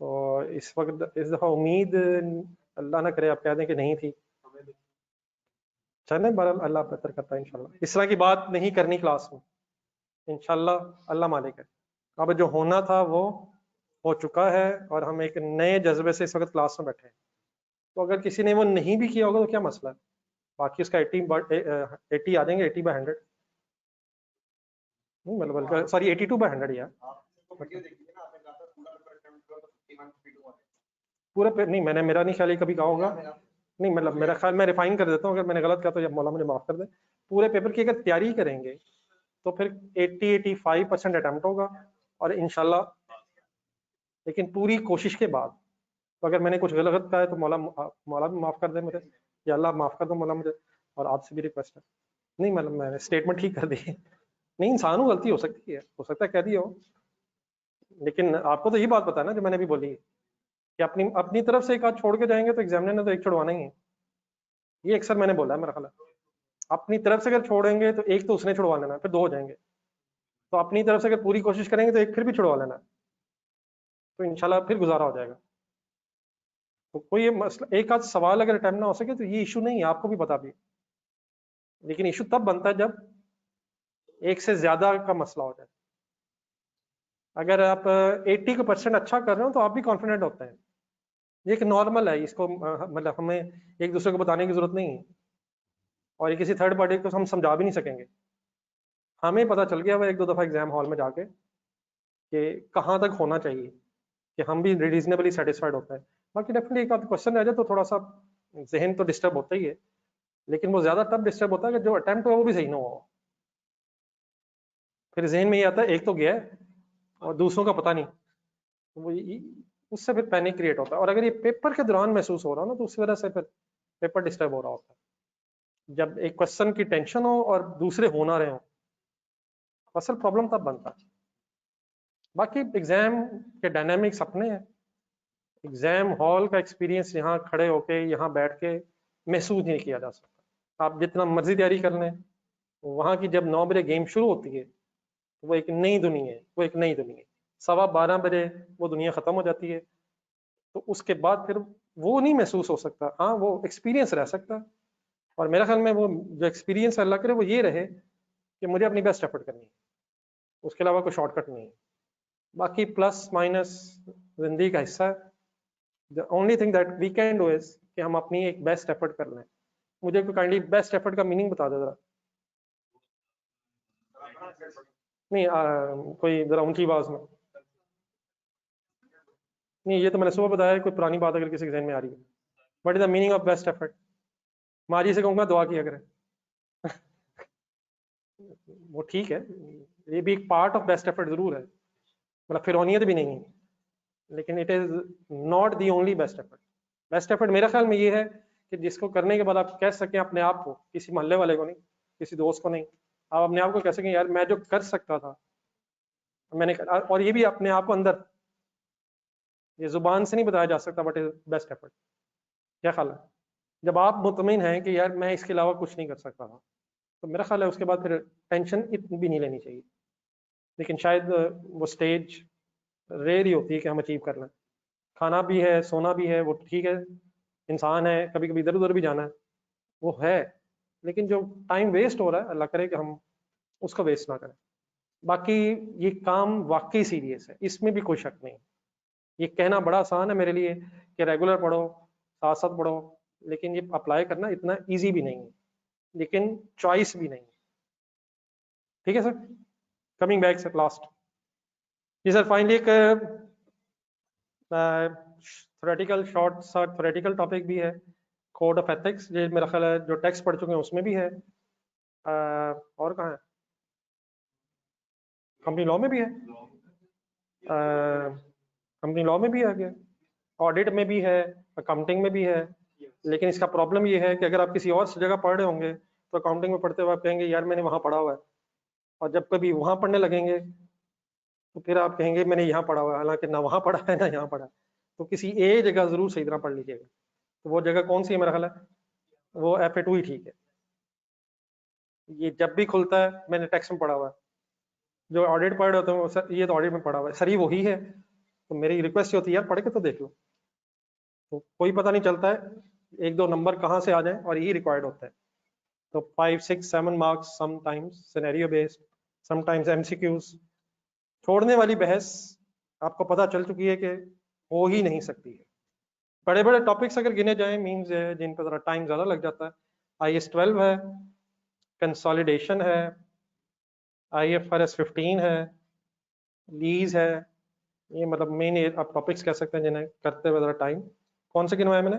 तो इस वक्त इस दफ़ा उम्मीद अल्लाह ना करे आप कह दें कि नहीं थी, चलें बहरहाल अल्लाह बेहतर करता है इंशाल्लाह। इस तरह की बात नहीं करनी क्लास में इंशाल्लाह, अल्लाह मालिक है। अब जो होना था वो हो चुका है और हम एक नए जज्बे से इस वक्त क्लास में बैठे हैं। तो अगर किसी ने वो नहीं भी किया होगा तो क्या मसला है, बाकी उसका 80 आ जाएंगे, 80/100 नहीं, मतलब सॉरी 82/100 यार। पूरा नहीं, मैंने मेरा नहीं ख्याल कभी कहा होगा, नहीं मतलब मेरा ख्याल, मैं रिफाइन कर देता हूँ, अगर मैंने गलत कहा तो जब मौला मुझे माफ कर दे। पूरे पेपर की अगर तैयारी करेंगे तो फिर 80-85% अटेम्प्ट होगा और इंशाल्लाह, लेकिन पूरी कोशिश के बाद। तो अगर मैंने कुछ गलत कहा है तो मौला मौला भी माफ कर दे मुझे, या अल्लाह माफ कर दो मौला मुझे, और आपसे भी रिक्वेस्ट है। नहीं मतलब मैंने स्टेटमेंट ठीक कर दी, नहीं इंसान को गलती हो सकती है, हो सकता है कह दिया हो, लेकिन आपको तो ये बात पता है ना जो मैंने भी बोली कि अपनी अपनी तरफ से एक आध छोड़ के जाएंगे तो एग्जामिनर ने तो एक छुड़वाना ही है, ये अक्सर मैंने बोला है मेरा ख्याल है। अपनी तरफ से अगर छोड़ेंगे तो एक तो उसने छुड़वा लेना, फिर 2 हो जाएंगे। तो अपनी तरफ से अगर पूरी कोशिश करेंगे तो एक फिर भी छुड़वा लेना, तो इंशाल्लाह फिर गुजारा हो जाएगा। तो कोई ये मसला, एक आध सवाल अगर अटेम्प्ट ना हो सके तो ये इशू नहीं है, आपको भी पता भी, लेकिन इशू तब बनता है जब एक से ज्यादा का मसला हो जाए। अगर आप 80% अच्छा कर रहे हो तो आप भी कॉन्फिडेंट होते हैं, ये एक नॉर्मल है, इसको मतलब हमें एक दूसरे को बताने की जरूरत नहीं है, और ये किसी थर्ड पार्टी को हम समझा भी नहीं सकेंगे। हमें पता चल गया हुआ 1-2 दफा एग्जाम हॉल में जाके कि कहाँ तक होना चाहिए, कि हम भी रीजनेबली सेटिस्फाइड होते हैं। बाकी डेफिनेटली एक आध क्वेश्चन रह जाए तो थोड़ा सा जहन तो डिस्टर्ब होता ही है, लेकिन वो ज्यादा तब डिस्टर्ब होता है कि जो अटेम्प्ट है वो भी सही ना हो, फिर जहन में ये आता है एक तो गया है और दूसरों का पता नहीं, तो वो उससे फिर पैनिक क्रिएट होता है। और अगर ये पेपर के दौरान महसूस हो रहा हो ना तो उस वजह से फिर पेपर डिस्टर्ब हो रहा होता है। जब एक क्वेश्चन की टेंशन हो और दूसरे हो ना रहे हो, असल प्रॉब्लम तब बनता है। बाकी एग्जाम के डायनामिक्स अपने हैं, एग्जाम हॉल का एक्सपीरियंस यहाँ खड़े होके यहाँ बैठ के महसूस नहीं किया जा सकता। आप जितना मर्जी तैयारी कर लें, वहाँ की जब 9 बजे गेम शुरू होती है तो वो एक नई दुनिया है, वो एक नई दुनिया है। 12:15 बजे वो दुनिया खत्म हो जाती है, तो उसके बाद फिर वो नहीं महसूस हो सकता। हाँ वो एक्सपीरियंस रह सकता है, और मेरा ख्याल में वो जो एक्सपीरियंस अल्लाह करे वो ये रहे कि मुझे अपनी बेस्ट एफर्ट करनी है, उसके अलावा कोई शॉर्टकट नहीं है। बाकी प्लस माइनस जिंदगी का हिस्सा है। The only thing that we can do is कि हम अपनी एक बेस्ट एफर्ट कर लें। मुझे कोई काइंडली बेस्ट एफर्ट का मीनिंग बता दे जरा। नहीं कोई जरा ऊंची आवाज में। नहीं ये तो मैंने सुबह बताया, कोई पुरानी बात अगर किसी के जहन में आ रही है। What is the meaning of best effort? माजी से कहूंगा दुआ किया करें। वो ठीक है, ये भी एक पार्ट ऑफ बेस्ट एफर्ट जरूर है, मतलब फिरौनियत भी नहीं है, लेकिन it is not the only best effort. Best effort मेरे ख्याल में ये है कि जिसको करने के बाद आप कह सकें अपने आप को, किसी मोहल्ले वाले को नहीं, किसी दोस्त को नहीं, आप अपने आप को कह सकें यार मैं जो कर सकता था मैंने कर, और ये भी अपने आप को अंदर, ये जुबान से नहीं बताया जा सकता बट इज बेस्ट एफर्ट। क्या ख्याल है? जब आप मुतमिन हैं कि यार मैं इसके अलावा कुछ नहीं कर सकता था, तो मेरा ख्याल है उसके बाद फिर टेंशन इतनी भी नहीं लेनी चाहिए। लेकिन शायद वो स्टेज रेयर ही होती है कि हम अचीव कर लें। खाना भी है, सोना भी है, वो ठीक है, इंसान है, कभी कभी इधर उधर भी जाना है, वो है, लेकिन जो टाइम वेस्ट हो रहा है अल्लाह करे कि हम उसको वेस्ट ना करें। बाकी ये काम वाकई सीरियस है, इसमें भी कोई शक नहीं। ये कहना बड़ा आसान है मेरे लिए कि रेगुलर पढ़ो, साथ साथ पढ़ो, लेकिन ये अप्लाई करना इतना ईजी भी नहीं है, लेकिन चॉइस भी नहीं है। ठीक है sir, coming back sir last. जी सर फाइनली एक थ्योरेटिकल शॉर्ट सा थ्योरेटिकल टॉपिक भी है, कोड ऑफ एथिक्स, ये मेरा ख्याल है जो टेक्स्ट पढ़ चुके हैं उसमें भी है। और कहाँ है? कंपनी लॉ में भी है। कंपनी लॉ में भी आ गया, ऑडिट में भी है, अकाउंटिंग में भी है। लेकिन इसका प्रॉब्लम ये है कि अगर आप किसी और जगह पढ़ रहे होंगे तो अकाउंटिंग में पढ़ते हुए आप कहेंगे यार मैंने वहाँ पढ़ा हुआ है, और जब कभी वहाँ पढ़ने लगेंगे तो फिर आप कहेंगे मैंने यहाँ पढ़ा हुआ है, हालांकि ना वहाँ पढ़ा है ना यहाँ पढ़ा है। तो किसी एक जगह जरूर सही तरह पढ़ लीजिएगा। तो वो जगह कौन सी है मेरा ख्याल है वो FA2 ही ठीक है। ये जब भी खुलता है मैंने टैक्स में पढ़ा हुआ है, जो ऑडिट पढ़ रहे होते हैं सर ये तो ऑडिट में पढ़ा हुआ है, सर ये वही है। तो मेरी रिक्वेस्ट होती है यार पढ़ के तो देख लो। तो कोई पता नहीं चलता है एक दो नंबर कहाँ से आ जाए, और यही रिक्वायर्ड होता है। तो 5, 6, 7 marks, sometimes scenario based, sometimes MCQs। छोड़ने वाली बहस आपको पता चल चुकी है कि हो ही नहीं सकती है। बड़े बड़े टॉपिक्स अगर गिने जाएं मीन्स है जिन पर ज़रा टाइम ज़्यादा लग जाता है, IAS 12 है, कंसोलिडेशन है, IFRS 15 है, लीज है। ये मतलब मेन आप टॉपिक्स कह सकते हैं जिन्हें करते हुए ज़रा टाइम। कौन से गिनवाए मैंने?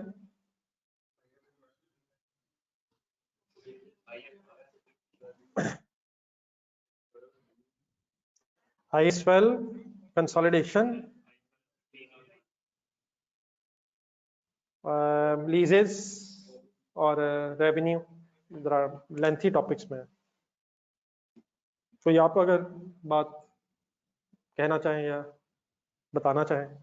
IAS 12, कंसोलिडेशन, लीजेस और रेवेन्यू, ज़रा लेंथी टॉपिक्स में। तो ये आप अगर बात कहना चाहें या बताना चाहें।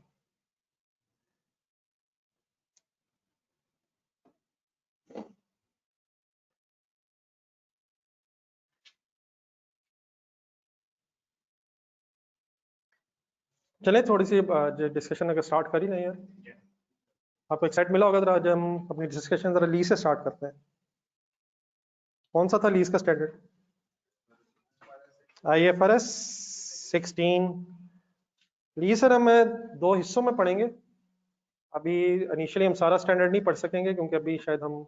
चले थोड़ी सी डिस्कशन अगर स्टार्ट कर ही नहीं यार, आपको एक्साइट मिला होगा। जरा आज हम अपनी डिस्कशन जरा लीज से स्टार्ट करते हैं। कौन सा था लीज का स्टैंडर्ड? IFRS 16। लीज सर हम दो हिस्सों में पढ़ेंगे। अभी इनिशियली हम सारा स्टैंडर्ड नहीं पढ़ सकेंगे क्योंकि अभी शायद हम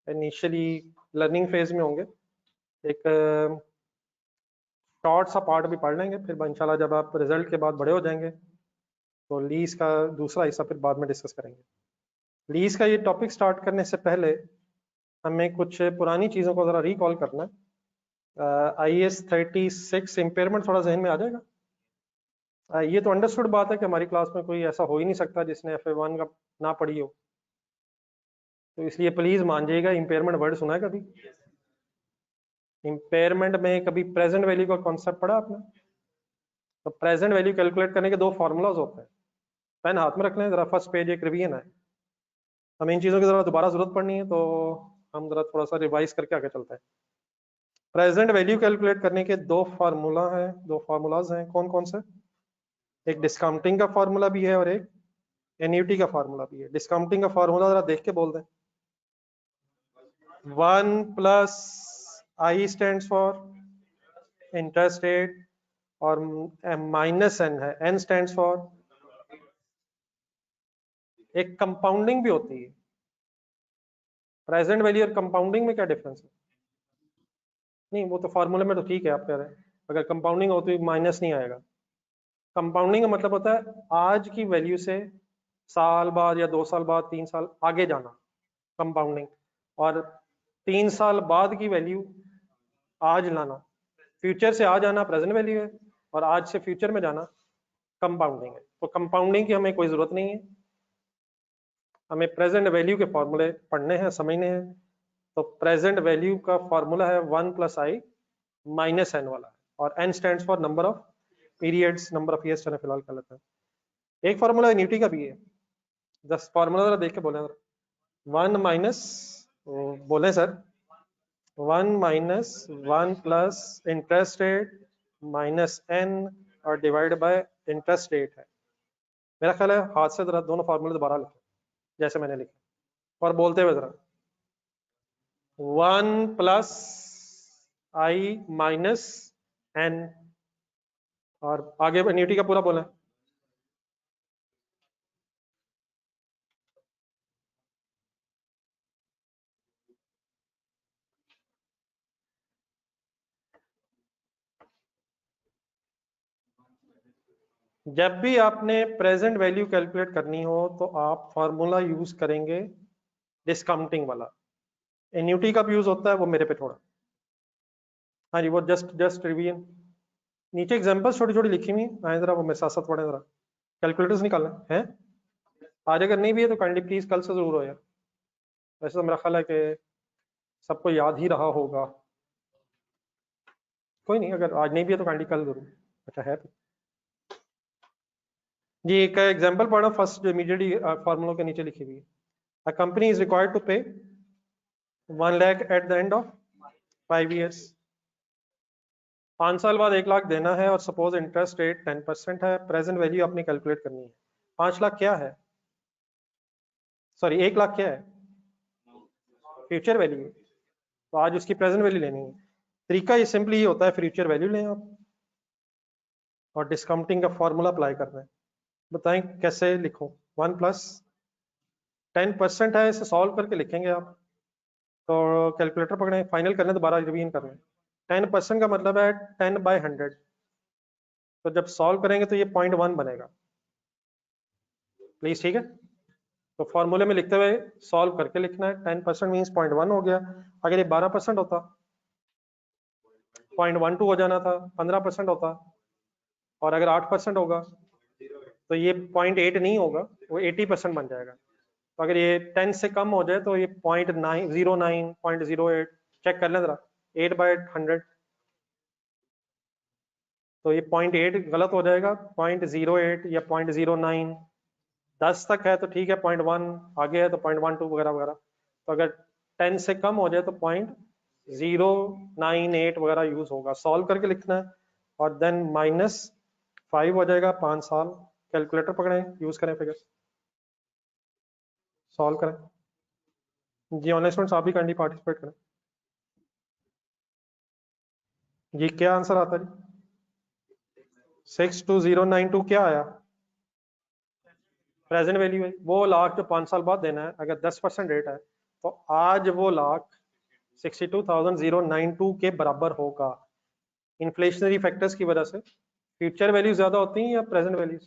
इनिशियली लर्निंग फेज में होंगे। एक शॉर्ट सा पार्ट भी पढ़ लेंगे, फिर इंशाल्लाह जब आप रिजल्ट के बाद बड़े हो जाएंगे तो लीज का दूसरा हिस्सा फिर बाद में डिस्कस करेंगे। लीज का ये टॉपिक स्टार्ट करने से पहले हमें कुछ पुरानी चीज़ों को ज़रा रिकॉल करना है। IAS 36 इम्पेयरमेंट थोड़ा जहन में आ जाएगा। ये तो अंडरस्टूड बात है कि हमारी क्लास में कोई ऐसा हो ही नहीं सकता जिसने FA1 का ना पढ़ी हो, तो इसलिए प्लीज मान जाइएगा। इम्पेयरमेंट वर्ड सुना है कभी? इम्पेयरमेंट में कभी प्रेजेंट वैल्यू का कॉन्सेप्ट पढ़ा आपने? तो प्रेजेंट वैल्यू कैलकुलेट करने के दो फॉर्मूलाज होते हैं। पेन हाथ में रख लें जरा, फर्स्ट पेज एक रिवीजन है। हमें इन चीज़ों की जरा दोबारा जरूरत पड़नी है तो हम जरा थोड़ा सा रिवाइज करके आगे चलते हैं। प्रेजेंट वैल्यू कैलकुलेट करने के दो फार्मूलाज हैं। कौन कौन से? एक डिस्काउंटिंग का फार्मूला भी है और एक एन्यूटी का फार्मूला भी है। डिस्काउंटिंग का फार्मूला जरा देख के बोल दें। 1 plus I stands for interest rate और माइनस n है, n स्टैंड्स फॉर। एक कंपाउंडिंग भी होती है। प्रेजेंट वैल्यू और कंपाउंडिंग में क्या डिफरेंस है? नहीं वो तो फार्मूले में तो ठीक है आप कह रहे हैं, अगर कंपाउंडिंग होती है माइनस नहीं आएगा। कंपाउंडिंग का मतलब होता है आज की वैल्यू से साल बाद या 2 साल बाद 3 साल आगे जाना, कंपाउंडिंग। और 3 साल बाद की वैल्यू आज लाना, फ्यूचर से आज आना प्रेजेंट वैल्यू है, और आज से फ्यूचर में जाना कंपाउंडिंग है। तो कंपाउंडिंग की हमें कोई जरूरत नहीं है, हमें प्रेजेंट वैल्यू के फॉर्मूले पढ़ने हैं, समझने हैं। तो प्रेजेंट वैल्यू का फॉर्मूला है 1 प्लस I माइनस n वाला, और n stands for number of periods, number of years फिलहाल कर लेते हैं। एक फॉर्मूला एन्युटी का भी है, जस्ट फॉर्मूला जरा देख के बोले। 1 माइनस, बोले sir, 1 minus 1 plus interest rate minus n और डिवाइड बाय इंटरेस्ट रेट है। मेरा ख्याल है हाथ से जरा दोनों फार्मूले दोबारा लिखे जैसे मैंने लिखा, और बोलते हुए जरा 1 प्लस I माइनस n, और आगे एन्युटी का पूरा बोला। जब भी आपने प्रेजेंट वैल्यू कैलकुलेट करनी हो तो आप फॉर्मूला यूज करेंगे डिस्काउंटिंग वाला। एन्युटी का भी यूज होता है, वो मेरे पे छोड़ा। हाँ जी, वो जस्ट रिवीजन। नीचे एग्जांपल्स छोटी छोटी लिखी हुई आए, जरा वो मेरे साथ साथ पढ़े जरा। कैलकुलेटर्स निकालना है? आज अगर नहीं भी है तो काइंडली प्लीज कल से जरूर हो यार। वैसे तो मेरा ख्याल है कि सबको याद ही रहा होगा। कोई नहीं, अगर आज नहीं भी है तो काइंडली कल जरूर। अच्छा है तो जी, एक एग्जांपल पढ़ना फर्स्ट जो इमीडिएटली फार्मूलों के नीचे लिखी हुई है। A company is required to pay 1 lakh at the end of 5 years। 5 साल बाद 1 लाख देना है और सपोज इंटरेस्ट रेट 10% है। प्रेजेंट वैल्यू अपनी कैलकुलेट करनी है। 5 लाख क्या है, सॉरी 1 लाख क्या है, फ्यूचर वैल्यू। तो आज उसकी प्रेजेंट वैल्यू लेनी है। तरीका ये सिंपली ही होता है, फ्यूचर वैल्यू लें आप और डिस्काउंटिंग का फॉर्मूला अप्लाई करना है। बताएं कैसे लिखो। 1 प्लस 10% है, इसे सॉल्व करके लिखेंगे आप। तो कैलकुलेटर पकड़ें, फाइनल करने दोबारा रिवीजन करना है। 10% का मतलब है 10/100। तो जब सॉल्व करेंगे तो ये 0.1 बनेगा। प्लीज ठीक है। तो फॉर्मूले में लिखते हुए सॉल्व करके लिखना है। 10% मीन्स 0.1 हो गया। अगर ये 12% होता 0.12 हो जाना था, 15% होता। और अगर 8% होगा तो ये 0.8 नहीं होगा, वो 80% बन जाएगा। तो अगर ये 10 से कम हो जाए तो ये 0.909 0.08 चेक कर लें जरा। 8/100 तो ये 0.8 गलत हो जाएगा। 0.08 या 0.09 10 तक है तो ठीक है, 0.1 आगे है तो 0.12 वगैरह वगैरह। तो अगर 10 से कम हो जाए तो 0.098 वगैरह यूज होगा। सॉल्व करके लिखना है और देन -5 हो जाएगा 5 साल। कैलकुलेटर पकड़ें, यूज करें फिगर, सॉल्व करें। जी ऑनलाइन स्टूडेंट्स आप भी काइंडली पार्टिसिपेट करें। जी क्या आंसर आता है? 62092 क्या आया? प्रेजेंट वैल्यू है। वो लाख जो 5 साल बाद देना है, अगर 10% रेट है तो आज वो लाख 62,092 के बराबर होगा। इन्फ्लेशनरी फैक्टर्स की वजह से फ्यूचर वैल्यू ज्यादा होती है या प्रेजेंट वैल्यू?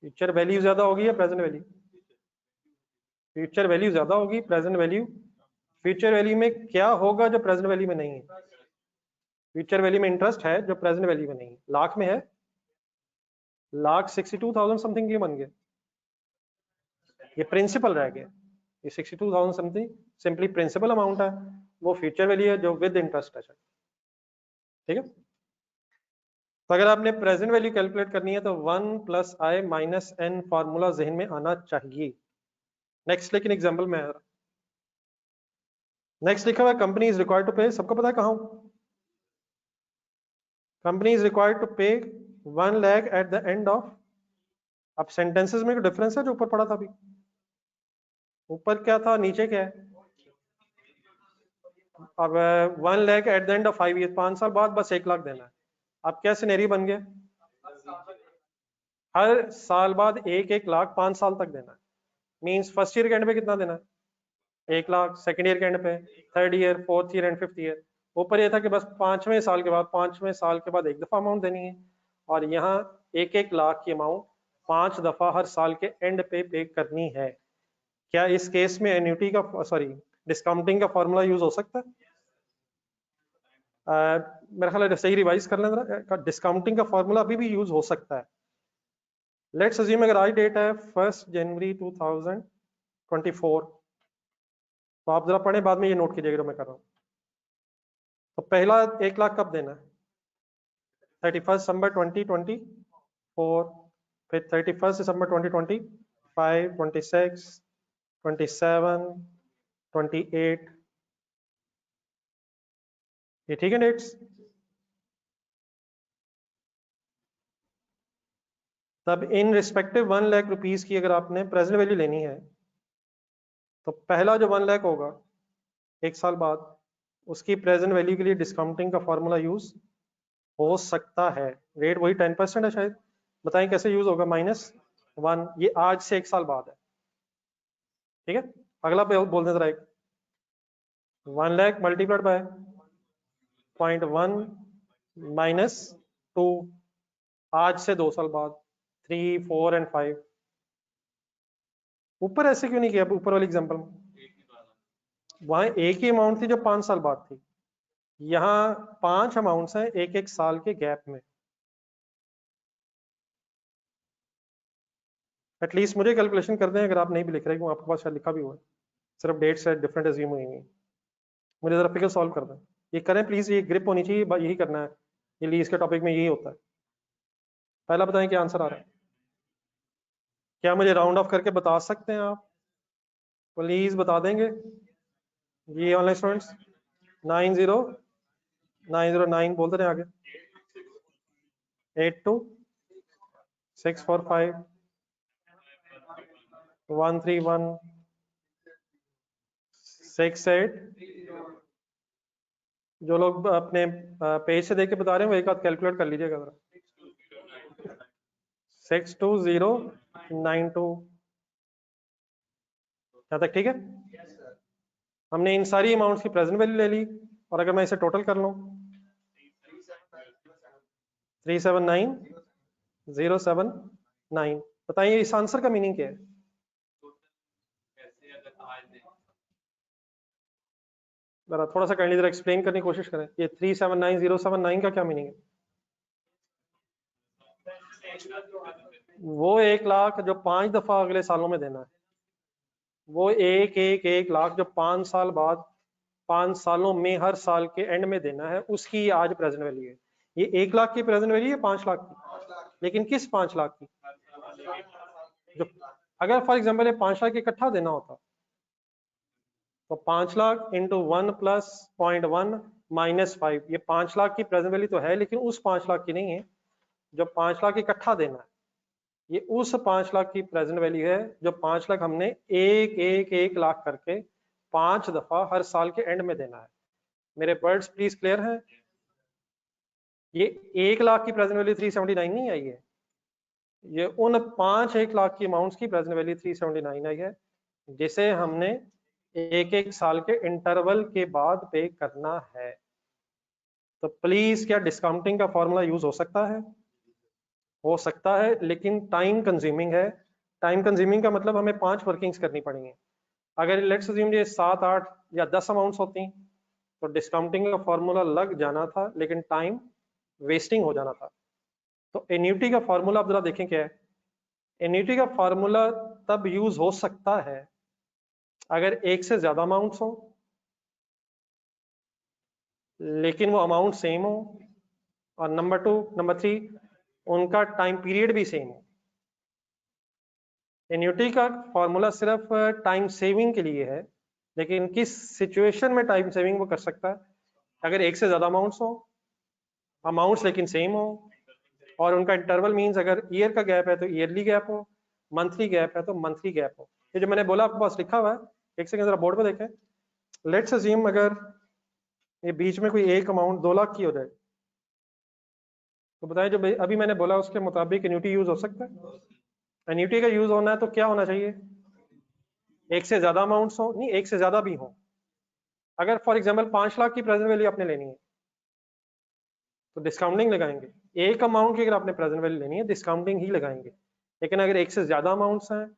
फ्यूचर वैल्यू ज्यादा होगी या प्रेजेंट वैल्यू? फ्यूचर वैल्यू ज्यादा होगी, प्रेजेंट वैल्यू। फ्यूचर वैल्यू में क्या होगा जो प्रेजेंट वैल्यू में नहीं है? फ्यूचर वैल्यू में इंटरेस्ट है जो प्रेजेंट वैल्यू में नहीं है। लाख में है, लाख 62,000 समथिंग के बन गए, ये प्रिंसिपल रह गया। ये 62,000 समथिंग सिंपली प्रिंसिपल अमाउंट है, वो फ्यूचर वैल्यू है जो विद इंटरेस्ट है। ठीक है। तो अगर आपने प्रेजेंट वैल्यू कैलकुलेट करनी है तो 1 + i - n फार्मूला जहन में आना चाहिए। नेक्स्ट लेकिन एग्जांपल में नेक्स्ट लिखा हुआ है कंपनी इज रिक्वायर्ड टू पे। सबको पता है कहाँ company is required to pay 1 lakh at the end of. अब सेंटेंसेस में कोई डिफरेंस है जो ऊपर पढ़ा था अभी? ऊपर क्या था नीचे क्या है? अब 1 lakh at the end of 5 year, 5 साल बाद बस 1 लाख देना है। अब क्या सिनेरियो बन गया? हर साल बाद 1-1 लाख 5 साल तक देना है। मींस फर्स्ट ईयर के एंड पे कितना देना है? 1 लाख। सेकंड ईयर के एंड पे, third year, fourth year and fifth year. ऊपर ये था कि बस 5वें साल के बाद, 5वें साल के बाद एक दफा अमाउंट देनी है। और यहाँ 1-1 लाख की अमाउंट 5 दफा हर साल के एंड पे करनी है। क्या इस केस में एन्युटी का, सॉरी डिस्काउंटिंग का फॉर्मूला यूज हो सकता है? मेरा ख्याल है सही रिवाइज कर लें जरा। डिस्काउंटिंग का फॉर्मूला अभी भी यूज हो सकता है। लेट्स अज्यूम अगर आज डेट है 1 जनवरी 2024, तो आप जरा पढ़ें, बाद में ये नोट कीजिएगा जो मैं कर रहा हूँ। तो पहला 1 लाख कब देना है? 31 दिसंबर 2024, फिर 31 दिसंबर 2025, 26, 27, 28। ये ठीक है डेट्स? तब इन रिस्पेक्टिव 1 लाख रुपीस की अगर आपने प्रेजेंट वैल्यू लेनी है तो पहला जो 1 लाख होगा 1 साल बाद, उसकी प्रेजेंट वैल्यू के लिए डिस्काउंटिंग का फॉर्मूला यूज हो सकता है। रेट वही 10% है शायद। बताएं कैसे यूज होगा? -1। ये आज से 1 साल बाद है। ठीक है। अगला बोल दें जरा। 1 लाख मल्टीप्लाइड बाय 0.1 -2, आज से 2 साल बाद, 3, 4 एंड 5। ऊपर ऐसे क्यों नहीं किया? ऊपर वाले एग्जांपल में वहां एक ही अमाउंट थी जो 5 साल बाद थी। यहाँ 5 अमाउंट्स हैं 1-1 साल के गैप में। एटलीस्ट मुझे कैलकुलेशन कर दें अगर आप नहीं भी लिख रहे क्यों आपके पास शायद लिखा भी हुआ है, सिर्फ डेट से डिफरेंट एज्यूम हुई हुई। मुझे जरा फिगर सॉल्व कर दें, ये करें प्लीज, ये ग्रिप होनी चाहिए, यही करना है, ये लीज के टॉपिक में यही होता है। पहला बताएं क्या आंसर आ रहा है, क्या मुझे राउंड ऑफ करके बता सकते हैं आप, प्लीज बता देंगे। ये ऑनलाइन स्टूडेंट्स 90909 बोलते रहे आगे, 8264513168। जो लोग अपने पेज से देख के बता रहे हैं वो एक बात कैलकुलेट कर लीजिएगा जरा, 62092। यहाँ तक ठीक है? हमने इन सारी अमाउंट्स की प्रेजेंट वैल्यू ले ली, और अगर मैं इसे टोटल कर लूं 379079, बताइए इस आंसर का मीनिंग क्या है? जरा थोड़ा सा काइंडली जरा एक्सप्लेन करने की कोशिश करें, ये 379079 का क्या मीनिंग है? वो 1 लाख जो 5 दफा अगले सालों में देना है, वो एक लाख जो 5 साल बाद 5 सालों में हर साल के एंड में देना है, उसकी आज प्रेजेंट वैल्यू है। ये 1 लाख की प्रेजेंट वैल्यू है 5 लाख की, लेकिन किस 5 लाख की? जो अगर फॉर एग्जाम्पल ये 5 लाख इकट्ठा देना होता तो 5 लाख इंटू 1 प्लस 0.1 माइनस 5, ये 5 लाख की प्रेजेंट वैल्यू तो है लेकिन उस 5 लाख की नहीं है। जो 5 लाख इकट्ठा देना है ये उस 5 लाख की प्रेजेंट वैल्यू है, जो 5 लाख हमने एक लाख करके 5 दफा हर साल के एंड में देना है। मेरे वर्ड्स प्लीज क्लियर हैं? ये 1 लाख की प्रेजेंट वैल्यू 379 नहीं आई है, ये उन 5 1 लाख की अमाउंट्स की प्रेजेंट वैल्यू 379 आई है, जिसे हमने एक साल के इंटरवल के बाद पे करना है। तो प्लीज क्या डिस्काउंटिंग का फॉर्मूला यूज हो सकता है? हो सकता है, लेकिन टाइम कंज्यूमिंग है। टाइम कंज्यूमिंग का मतलब हमें 5 वर्किंग्स करनी पड़ेंगी। अगर लेट्स अज्यूम ये 7 8 या 10 अमाउंट्स होती तो डिस्काउंटिंग का फॉर्मूला लग जाना था, लेकिन टाइम वेस्टिंग हो जाना था। तो एन्युटी का फॉर्मूला आप जरा देखें क्या है। एन्युटी का फॉर्मूला तब यूज हो सकता है अगर एक से ज्यादा अमाउंट्स हो, लेकिन वो अमाउंट सेम हो, और नंबर 3 उनका टाइम पीरियड भी सेम हो। एन्युटी का फॉर्मूला सिर्फ टाइम सेविंग के लिए है, लेकिन किस सिचुएशन में टाइम सेविंग वो कर सकता है? अगर एक से ज्यादा अमाउंट्स हो, अमाउंट्स लेकिन सेम हो, और उनका इंटरवल मींस अगर ईयर का गैप है तो ईयरली गैप हो, मंथली गैप है तो मंथली गैप हो। ये जो मैंने बोला आपके पास लिखा हुआ है, एक सेकंड जरा बोर्ड पे देखें। लेट्स अज्यूम अगर ये बीच में कोई एक अमाउंट 2 लाख की हो जाए, तो बताएं जो अभी मैंने बोला उसके मुताबिक एन्युटी यूज हो सकता है? एन्युटी का यूज होना है तो क्या होना चाहिए? एक से ज्यादा अमाउंट्स हो, नहीं एक से ज्यादा भी हो। अगर फॉर एग्जाम्पल 5 लाख की प्रेजेंट वैल्यू आपने लेनी है तो डिस्काउंटिंग लगाएंगे। एक अमाउंट की अगर आपने प्रेजेंट वैल्यू लेनी है डिस्काउंटिंग ही लगाएंगे। लेकिन अगर एक से ज्यादा अमाउंट्स हैं,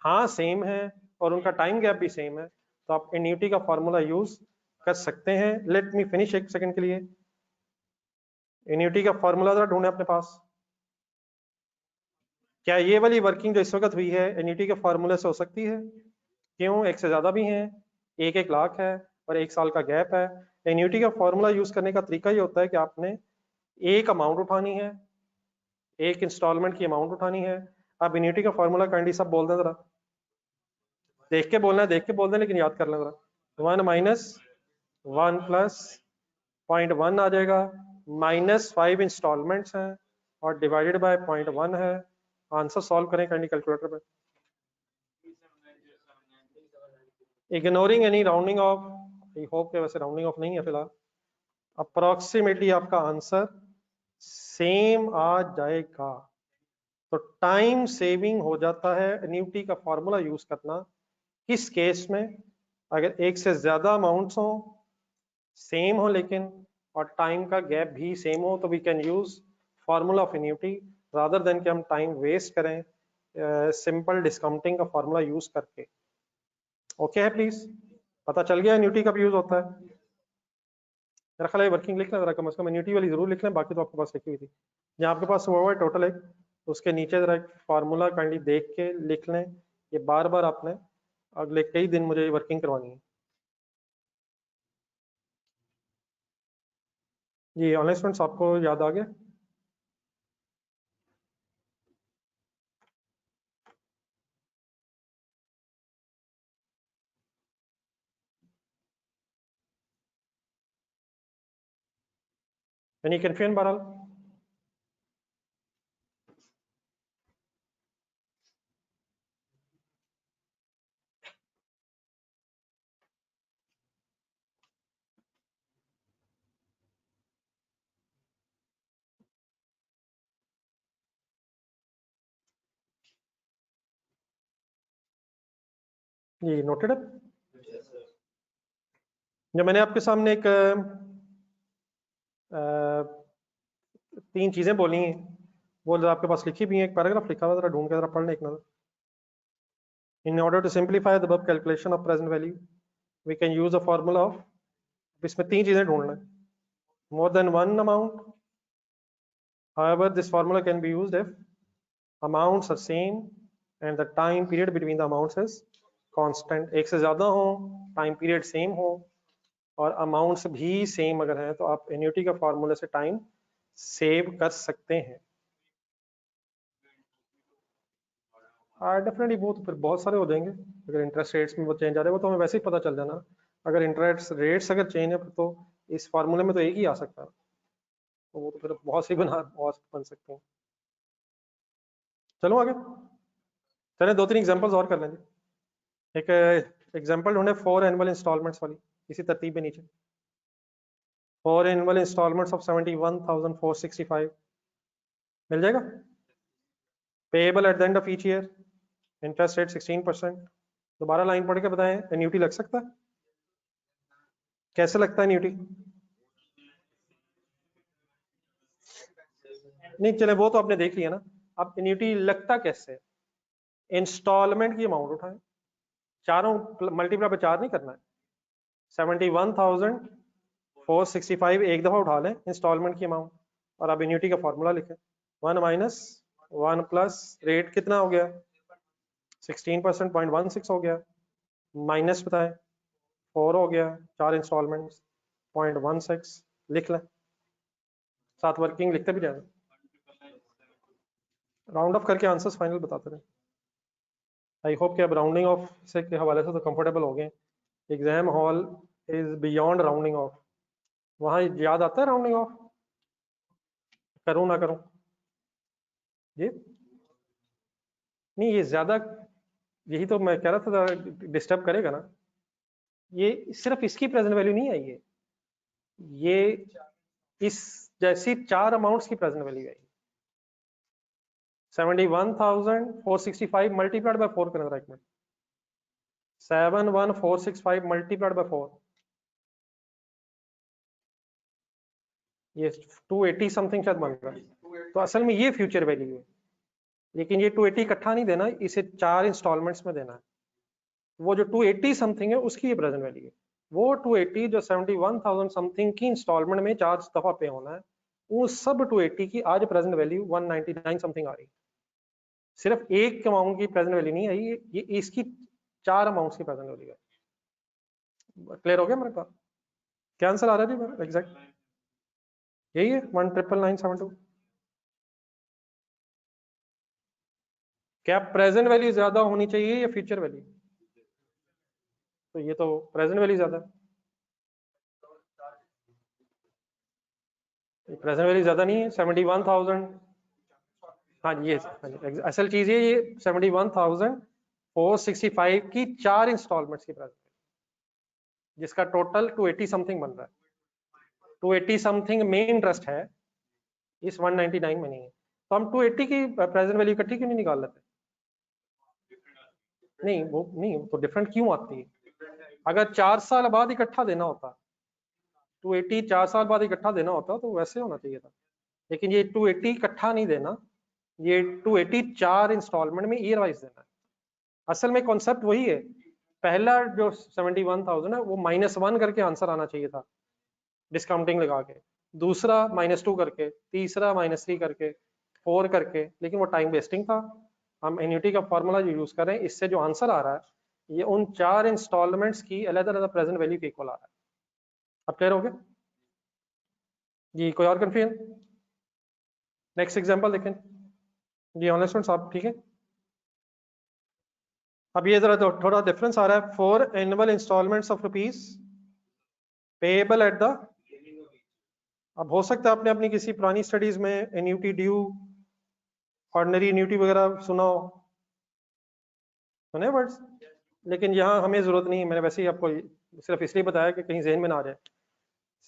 हाँ सेम है, और उनका टाइम गैप भी सेम है, तो आप एन्युटी का फॉर्मूला यूज कर सकते हैं। लेट मी फिनिश एक सेकंड के लिए। एन्युटी का फॉर्मूला जरा ढूंढे अपने पास। क्या ये वाली वर्किंग जो इस वक्त हुई है एन्युटी के फॉर्मूले से हो सकती है? क्यों? एक से ज्यादा भी हैं, एक लाख है, और एक साल का गैप है। एन्युटी का फॉर्मूला यूज करने का तरीका ये होता है कि आपने एक अमाउंट उठानी है, एक इंस्टॉलमेंट की अमाउंट उठानी है। आप एन्युटी का फॉर्मूला काइंडली सब बोल दें जरा, देख के बोलना है, देख के बोल दें लेकिन याद कर लें जरा। 1 माइनस 1 प्लस 0.1 आ जाएगा, माइनस 5 इंस्टॉलमेंट्स हैं, और डिवाइडेड बाय 0.1 है। आंसर सॉल्व करें काइंडली कैलकुलेटर पे। Ignoring any rounding off, I hope के वैसे राउंडिंग ऑफ नहीं है फिलहाल, अप्रोक्सीमेटली आपका आंसर सेम आ जाएगा। तो टाइम सेविंग हो जाता है एन्युटी का फॉर्मूला यूज करना। किस केस में? अगर एक से ज्यादा अमाउंट्स हो, सेम हो लेकिन, और टाइम का गैप भी सेम हो, तो we can use formula of annuity rather than कि हम टाइम वेस्ट करें सिंपल डिस्काउंटिंग का फॉर्मूला यूज करके। ओके है प्लीज? पता चल गया एन्युटी कब यूज होता है? मेरा ख्याल है वर्किंग लिख लें जरा, कम से कम एन्युटी वाली जरूर लिख लें, बाकी तो आपके पास लिखी हुई थी। यहाँ आपके पास हुआ है टोटल एक उसके नीचे जरा एक फार्मूला काइंडली देख के लिख लें, ये बार बार आपने अगले कई दिन मुझे वर्किंग करवानी है। जी ऑनलाइन स्टूडेंट्स आपको याद आ गया? एनी कंफ्यूजन बहरहाल? जी नोटेड है। जो मैंने आपके सामने एक 3 चीजें बोली हैं, वो जरा आपके पास लिखी भी है, एक पैराग्राफ लिखा हुआ, जरा ढूंढ के जरा पढ़ लें एक नजर। In order to simplify the above calculation of present value, we can use a formula of, इसमें 3 चीजें ढूंढना है, more than one amount. However, this formula can be used if amounts are same and the time period between the amounts is constant. एक से ज्यादा हो, time period same हो और अमाउंट्स भी सेम अगर है, तो आप एन्युटी का फॉर्मूले से टाइम सेव कर सकते हैं। डेफिनेटली वो तो फिर बहुत सारे हो जाएंगे, अगर इंटरेस्ट रेट्स में वो चेंज आ रहे हैं, वो तो हमें वैसे ही पता चल जाना। अगर इंटरेस्ट रेट्स अगर चेंज है तो इस फार्मूले में तो एक ही आ सकता है, तो वो तो फिर बहुत सी बन सकते हैं। चलो आगे चले, 2-3 एग्जांपल्स और कर लेंगे। एक एग्जांपल ढूंढे 4 एनुअल इंस्टॉलमेंट्स वाली, इसी तरतीब में नीचे 4 एनुअल इंस्टॉलमेंट्स ऑफ 71,465 मिल जाएगा। Payable at the end of each year, interest rate 16%। दोबारा लाइन पढ़ के बताएं, एन्युटी लग सकता है? कैसे लगता है एन्युटी? नहीं चले, वो तो आपने देख लिया ना। अब एन्युटी लगता कैसे? इंस्टॉलमेंट की अमाउंट उठाएं, चारों मल्टीप्लाई पे 4 नहीं करना है। 71,465 एक दफा उठा लें इंस्टॉलमेंट की अमाउंट, और अब एन्युटी का फॉर्मूला लिखें, 1 माइनस 1 प्लस रेट कितना हो गया? 16%, 0.16 हो गया, माइनस बताएं 4 हो गया, 4 इंस्टॉलमेंट 0.16 लिख लें, साथ वर्किंग लिखते भी जाएंगे, राउंड ऑफ करके आंसर्स फाइनल बताते रहे। आई होप कि अब राउंडिंग ऑफ से के हवाले से तो कंफर्टेबल हो गए। Exam hall is beyond rounding off, वहां याद आता है राउंडिंग ऑफ? करूं ना करूं? जी नहीं, ये ज्यादा, यही तो मैं कह रहा था, डिस्टर्ब करेगा ना। ये सिर्फ इसकी प्रेजेंट वैल्यू नहीं आई है, ये इस जैसी 4 अमाउंट्स की present value I. 71,465 multiplied by 4 करें एक मिनट, 71,465 मल्टीप्लाइड बाय 4, ये 280 समथिंग शायद बन रहा है। तो असल में ये फ्यूचर वैल्यू है, लेकिन ये 280 इकट्ठा नहीं देना, इसे 4 इंस्टॉलमेंट्स में देना है। वो जो 280 समथिंग है उसकी ये प्रेजेंट वैल्यू है। वो 280 जो 71,000 समथिंग की इंस्टॉलमेंट में 4 दफा पे होना है, वो सब 280 की आज प्रेजेंट वैल्यू 199 समथिंग आ रही है। सिर्फ एक अमाउंट की प्रेजेंट वैल्यू नहीं आई, ये इसकी 4 अमाउंट्स की प्रेजेंट वैल्यू है। क्लियर हो गया मेरे पास? क्या आंसर आ रहा है जी मेरा एग्जैक्ट? यही है 1,999,722। क्या प्रेजेंट वैल्यू ज्यादा होनी चाहिए या फ्यूचर वैल्यू? तो ये तो प्रेजेंट वैल्यू ज्यादा है, प्रेजेंट वैल्यू ज्यादा नहीं है 71,000। हाँ जी, ये हाँ जी असल चीज ये 71,465 की 4 इंस्टॉलमेंट्स की प्रेजेंट, जिसका टोटल 280 समथिंग बन रहा है। 280 समथिंग में इंटरेस्ट है, इस 199 में नहीं है। तो हम 280 की प्रेजेंट वैल्यू इकट्ठी क्यों नहीं निकाल लेते? नहीं वो नहीं, तो डिफरेंट क्यों आती है? अगर 4 साल बाद इकट्ठा देना होता, 280 4 साल बाद इकट्ठा देना होता तो वैसे होना चाहिए था, लेकिन ये 280 इकट्ठा नहीं देना, ये 280 4 इंस्टॉलमेंट में ईयर वाइज देना है। असल में कॉन्सेप्ट वही है, पहला जो 71,000 है वो -1 करके आंसर आना चाहिए था डिस्काउंटिंग लगा के, दूसरा -2 करके, तीसरा -3 करके, 4 करके, लेकिन वो टाइम वेस्टिंग था। हम एन्युटी का फॉर्मूला जो यूज कर रहे हैं, इससे जो आंसर आ रहा है ये उन 4 इंस्टॉलमेंट्स की अलग-अलग प्रेजेंट वैल्यू के इक्वल आ रहा है। अब क्लियर हो गया जी? कोई और कंफ्यूजन? नेक्स्ट एग्जांपल देखें जी। ऑनलाइन स्टूडेंट्स आप ठीक है? अब ये जरा थोड़ा डिफरेंस आ रहा है। 4 annual instalments of rupees payable at the, अब हो सकता है आपने अपनी किसी पुरानी स्टडीज में एन्युटी ड्यू, ऑर्डिनरी एन्युटी वगैरह सुना हो, सुने वर्ड्स, लेकिन यहाँ हमें जरूरत नहीं है। मैंने वैसे ही आपको सिर्फ इसलिए बताया कि कहीं जहन में ना आ जाए।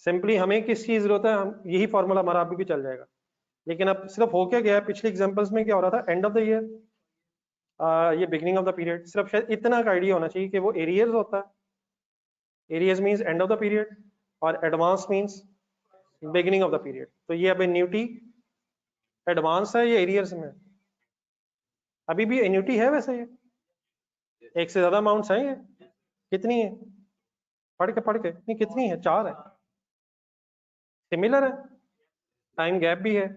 सिंपली हमें किस चीज जरूरत है, हम यही फॉर्मूला हमारा अभी भी चल जाएगा। लेकिन अब सिर्फ हो क्या गया, पिछले एग्जांपल्स में क्या हो रहा था, एंड ऑफ द ईयर, ये बिगिनिंग ऑफ द पीरियड, सिर्फ शायद इतना का आइडिया होना चाहिए कि वो एरियर्स होता है। Arrears means end of the period और advance means beginning of the period. तो ये अब एन्युटी एडवांस है या एरियर्स में? अभी भी एन्युटी है वैसे, ये एक से ज्यादा अमाउंट्स हैं। ये कितनी है? पढ़ के नहीं, कितनी है? 4 है। सिमिलर है, टाइम गैप भी है,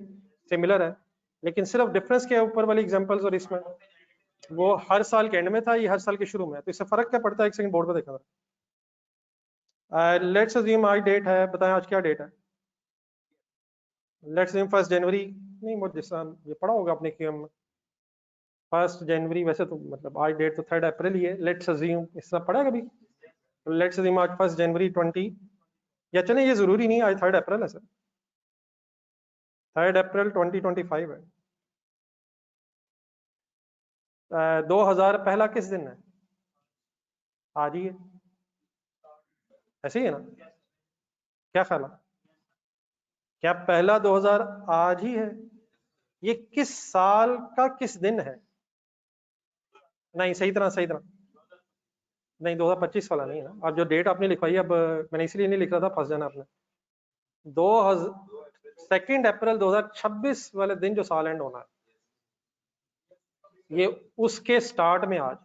सिमिलर है, लेकिन सिर्फ डिफरेंस क्या है ऊपर वाली एग्जांपल्स और इसमें? वो हर साल के एंड में था, ये हर साल के शुरू में है। तो इससे फर्क क्या पड़ता है? एक सेकंड बोर्ड पे देखा। लेट्स अज्यूम आज डेट है, बताएं आज क्या डेट है? लेट्स अज्यूम 1 जनवरी, नहीं वो जिस ये पढ़ा होगा आपने कि हम 1 जनवरी, वैसे तो मतलब आज डेट तो 3 अप्रैल ही है। लेट्स अज्यूम, इससे पढ़ा कभी? लेट्स अज्यूम आज 1 जनवरी 20, या चलें ये जरूरी नहीं आज 3 अप्रैल है सर, 3 अप्रैल 2025 है। 2000 पहला किस दिन है? आज ही है, ऐसे ही है ना? क्या ख्याल है, क्या पहला 2000 आज ही है? ये किस साल का किस दिन है? नहीं, सही तरह नहीं, 2025 वाला नहीं है ना। अब जो डेट आपने लिखवाई, अब मैंने इसलिए नहीं लिख रहा था, फंस जाना आपने। 2 अप्रैल 2026 वाले दिन जो साल एंड होना है, ये उसके स्टार्ट में आज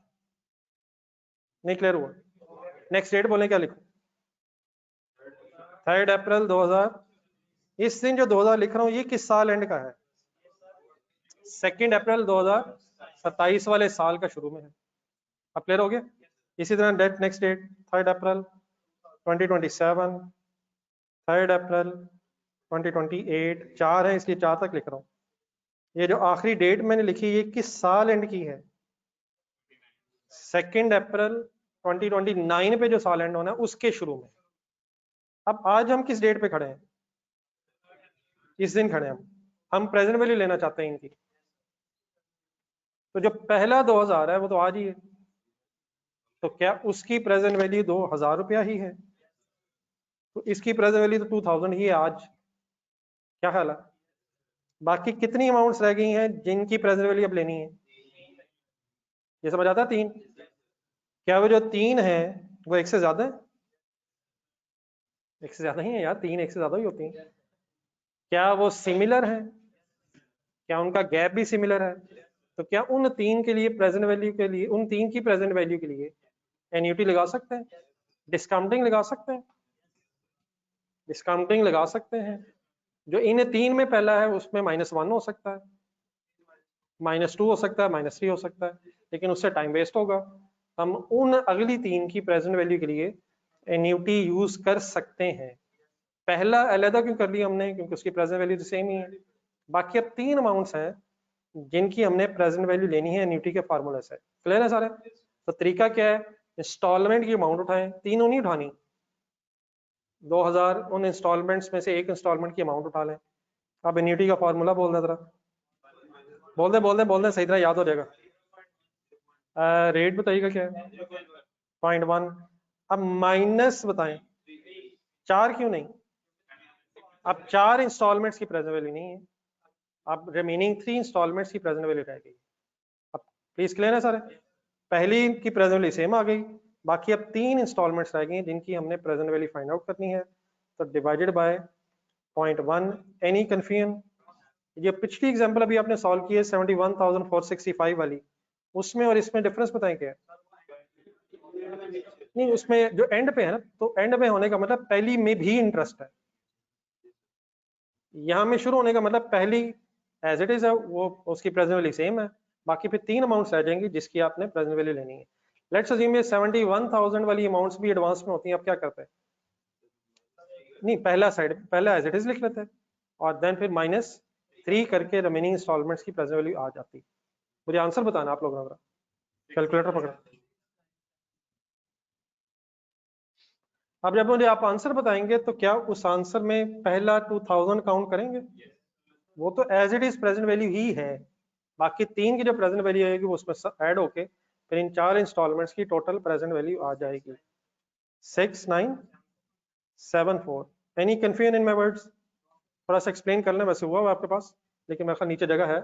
नहीं। क्लियर हुआ? नेक्स्ट डेट बोले, क्या लिखूं? 3 अप्रैल 2000। इस दिन जो 2000 लिख रहा हूं, ये किस साल एंड का है? 2 अप्रैल 2027 वाले साल का शुरू में है। अब क्लियर हो गया? इसी तरह डेट, नेक्स्ट डेट 3 अप्रैल 2027, 3 अप्रैल 2028, 4 है इसलिए 4 तक लिख रहा हूँ। ये जो आखिरी डेट मैंने लिखी, ये किस साल एंड की है? 2 अप्रैल 2029 पे जो साल एंड होना है उसके शुरू में। अब आज हम किस डेट पे खड़े हैं? इस दिन खड़े हैं हम प्रेजेंट वैल्यू लेना चाहते हैं इनकी। तो जो पहला 2000 है वो तो आज ही है, तो क्या उसकी प्रेजेंट वैल्यू 2000 रुपया ही है? तो इसकी प्रेजेंट वैल्यू तो 2000 ही है आज। क्या ख्याल है? बाकी कितनी अमाउंट्स रह गई हैं जिनकी प्रेजेंट वैल्यू अब लेनी है? ये समझ आता है? 3। क्या वो जो 3 है वो एक से ज्यादा है? एक से ज्यादा ही है यार, 3 एक से ज्यादा ही होती हैं। क्या वो सिमिलर है? क्या उनका गैप भी सिमिलर है? तो क्या उन 3 के लिए प्रेजेंट वैल्यू के लिए, उन 3 की प्रेजेंट वैल्यू के लिए एन्युटी लगा सकते हैं? डिस्काउंटिंग लगा सकते हैं? डिस्काउंटिंग लगा सकते हैं। जो इन 3 में पहला है उसमें -1 हो सकता है, -2 हो सकता है, -3 हो सकता है, लेकिन उससे टाइम वेस्ट होगा। हम उन अगली 3 की प्रेजेंट वैल्यू के लिए एन्युटी यूज कर सकते हैं। पहला अलहदा क्यों कर लिया हमने? क्योंकि उसकी प्रेजेंट वैल्यू तो सेम ही है। बाकी अब 3 अमाउंट्स हैं जिनकी हमने प्रेजेंट वैल्यू लेनी है एन्युटी के फार्मूले से। क्लियर है सारे? तो तरीका क्या है? इंस्टॉलमेंट की अमाउंट उठाएं, तीनों नहीं उठानी, 2000 उन इंस्टॉलमेंट्स में से एक इंस्टॉलमेंट की अमाउंट उठा लें। अब एन्युटी का फार्मूला बोल दें जरा, बोल दें सही तरह याद हो जाएगा। रेट बताइएगा क्या है? 0.1। अब माइनस बताएं, 4 क्यों नहीं? अब 4 इंस्टॉलमेंट्स की प्रेजेंट वैल्यू नहीं है, अब रिमेनिंग 3 इंस्टॉलमेंट्स की प्रेजेंट वैल्यू रह गई। अब प्लीज क्लियर है सारे? पहली की प्रेजेंट वैल्यू सेम आ गई, बाकी अब 3 इंस्टॉलमेंट्स रह गई जिनकी हमने प्रेजेंट वैल्यू फाइंड आउट करनी है। तो डिवाइडेड बाय 0.1। Any confusion? ये पिछली एग्जांपल अभी आपने सॉल्व की है 71,465 वाली, उसमें और इसमें डिफरेंस बताएं क्या है? नहीं, उसमें जो एंड पे है ना, तो एंड में होने का मतलब पहली में भी इंटरेस्ट है, यहां में शुरू होने का मतलब पहली एज इट इज है वो, उसकी प्रेजेंट वैल्यू सेम है। बाकी फिर 3 अमाउंट्स रह जाएंगी जिसकी आपने प्रेजेंट वैल्यू लेनी है। लेट्स अज्यूम ये 71,000 वाली अमाउंट्स भी एडवांस में होती हैं, आप क्या करते हैं? नहीं, पहला साइड पहला एज इट इज लिख लेते हैं और देन फिर -3 करके रिमेनिंग इंस्टॉलमेंट्स की प्रेजेंट वैल्यू आ जाती। मुझे आंसर बताना आप लोगों ने, कैलकुलेटर पकड़ा। अब जब मुझे आप आंसर बताएंगे तो क्या उस आंसर में पहला 2000 काउंट करेंगे? वो तो as it is present value ही है, बाकी 3 की जो प्रेजेंट वैल्यू आएगी वो उसमें ऐड होके फिर इन 4 इंस्टॉलमेंट्स की टोटल प्रेजेंट वैल्यू आ जाएगी 6974। Any confusion in my words? थोड़ा सा एक्सप्लेन करना वैसे हुआ आपके पास, लेकिन मेरे ख्याल नीचे जगह है,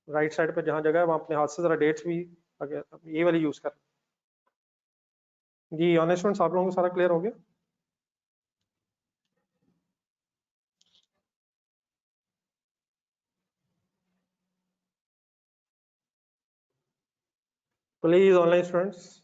राइट साइड पे जहाँ जगह है वहाँ अपने हाथ से जरा डेट्स भी अगर ये वाली यूज कर। जी ऑनेस्ट स्टूडेंट्स, आप लोगों को सारा क्लियर हो गया? Please online students.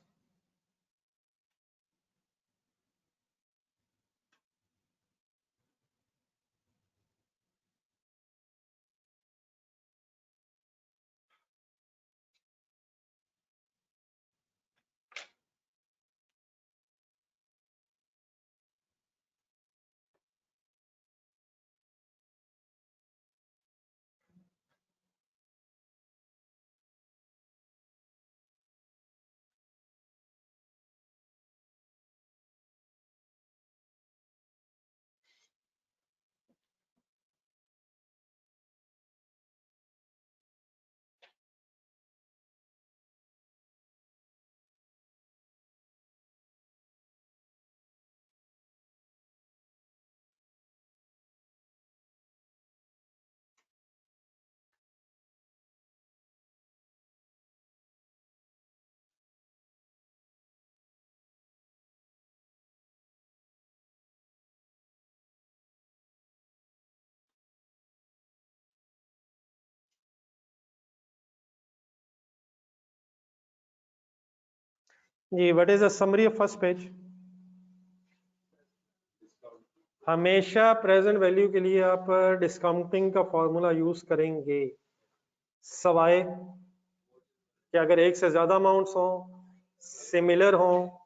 जी what is the summary of first page? हमेशा प्रेजेंट वैल्यू के लिए आप डिस्काउंटिंग का फॉर्मूला यूज करेंगे, सवाए कि अगर एक से ज्यादा अमाउंट्स हो, सिमिलर हो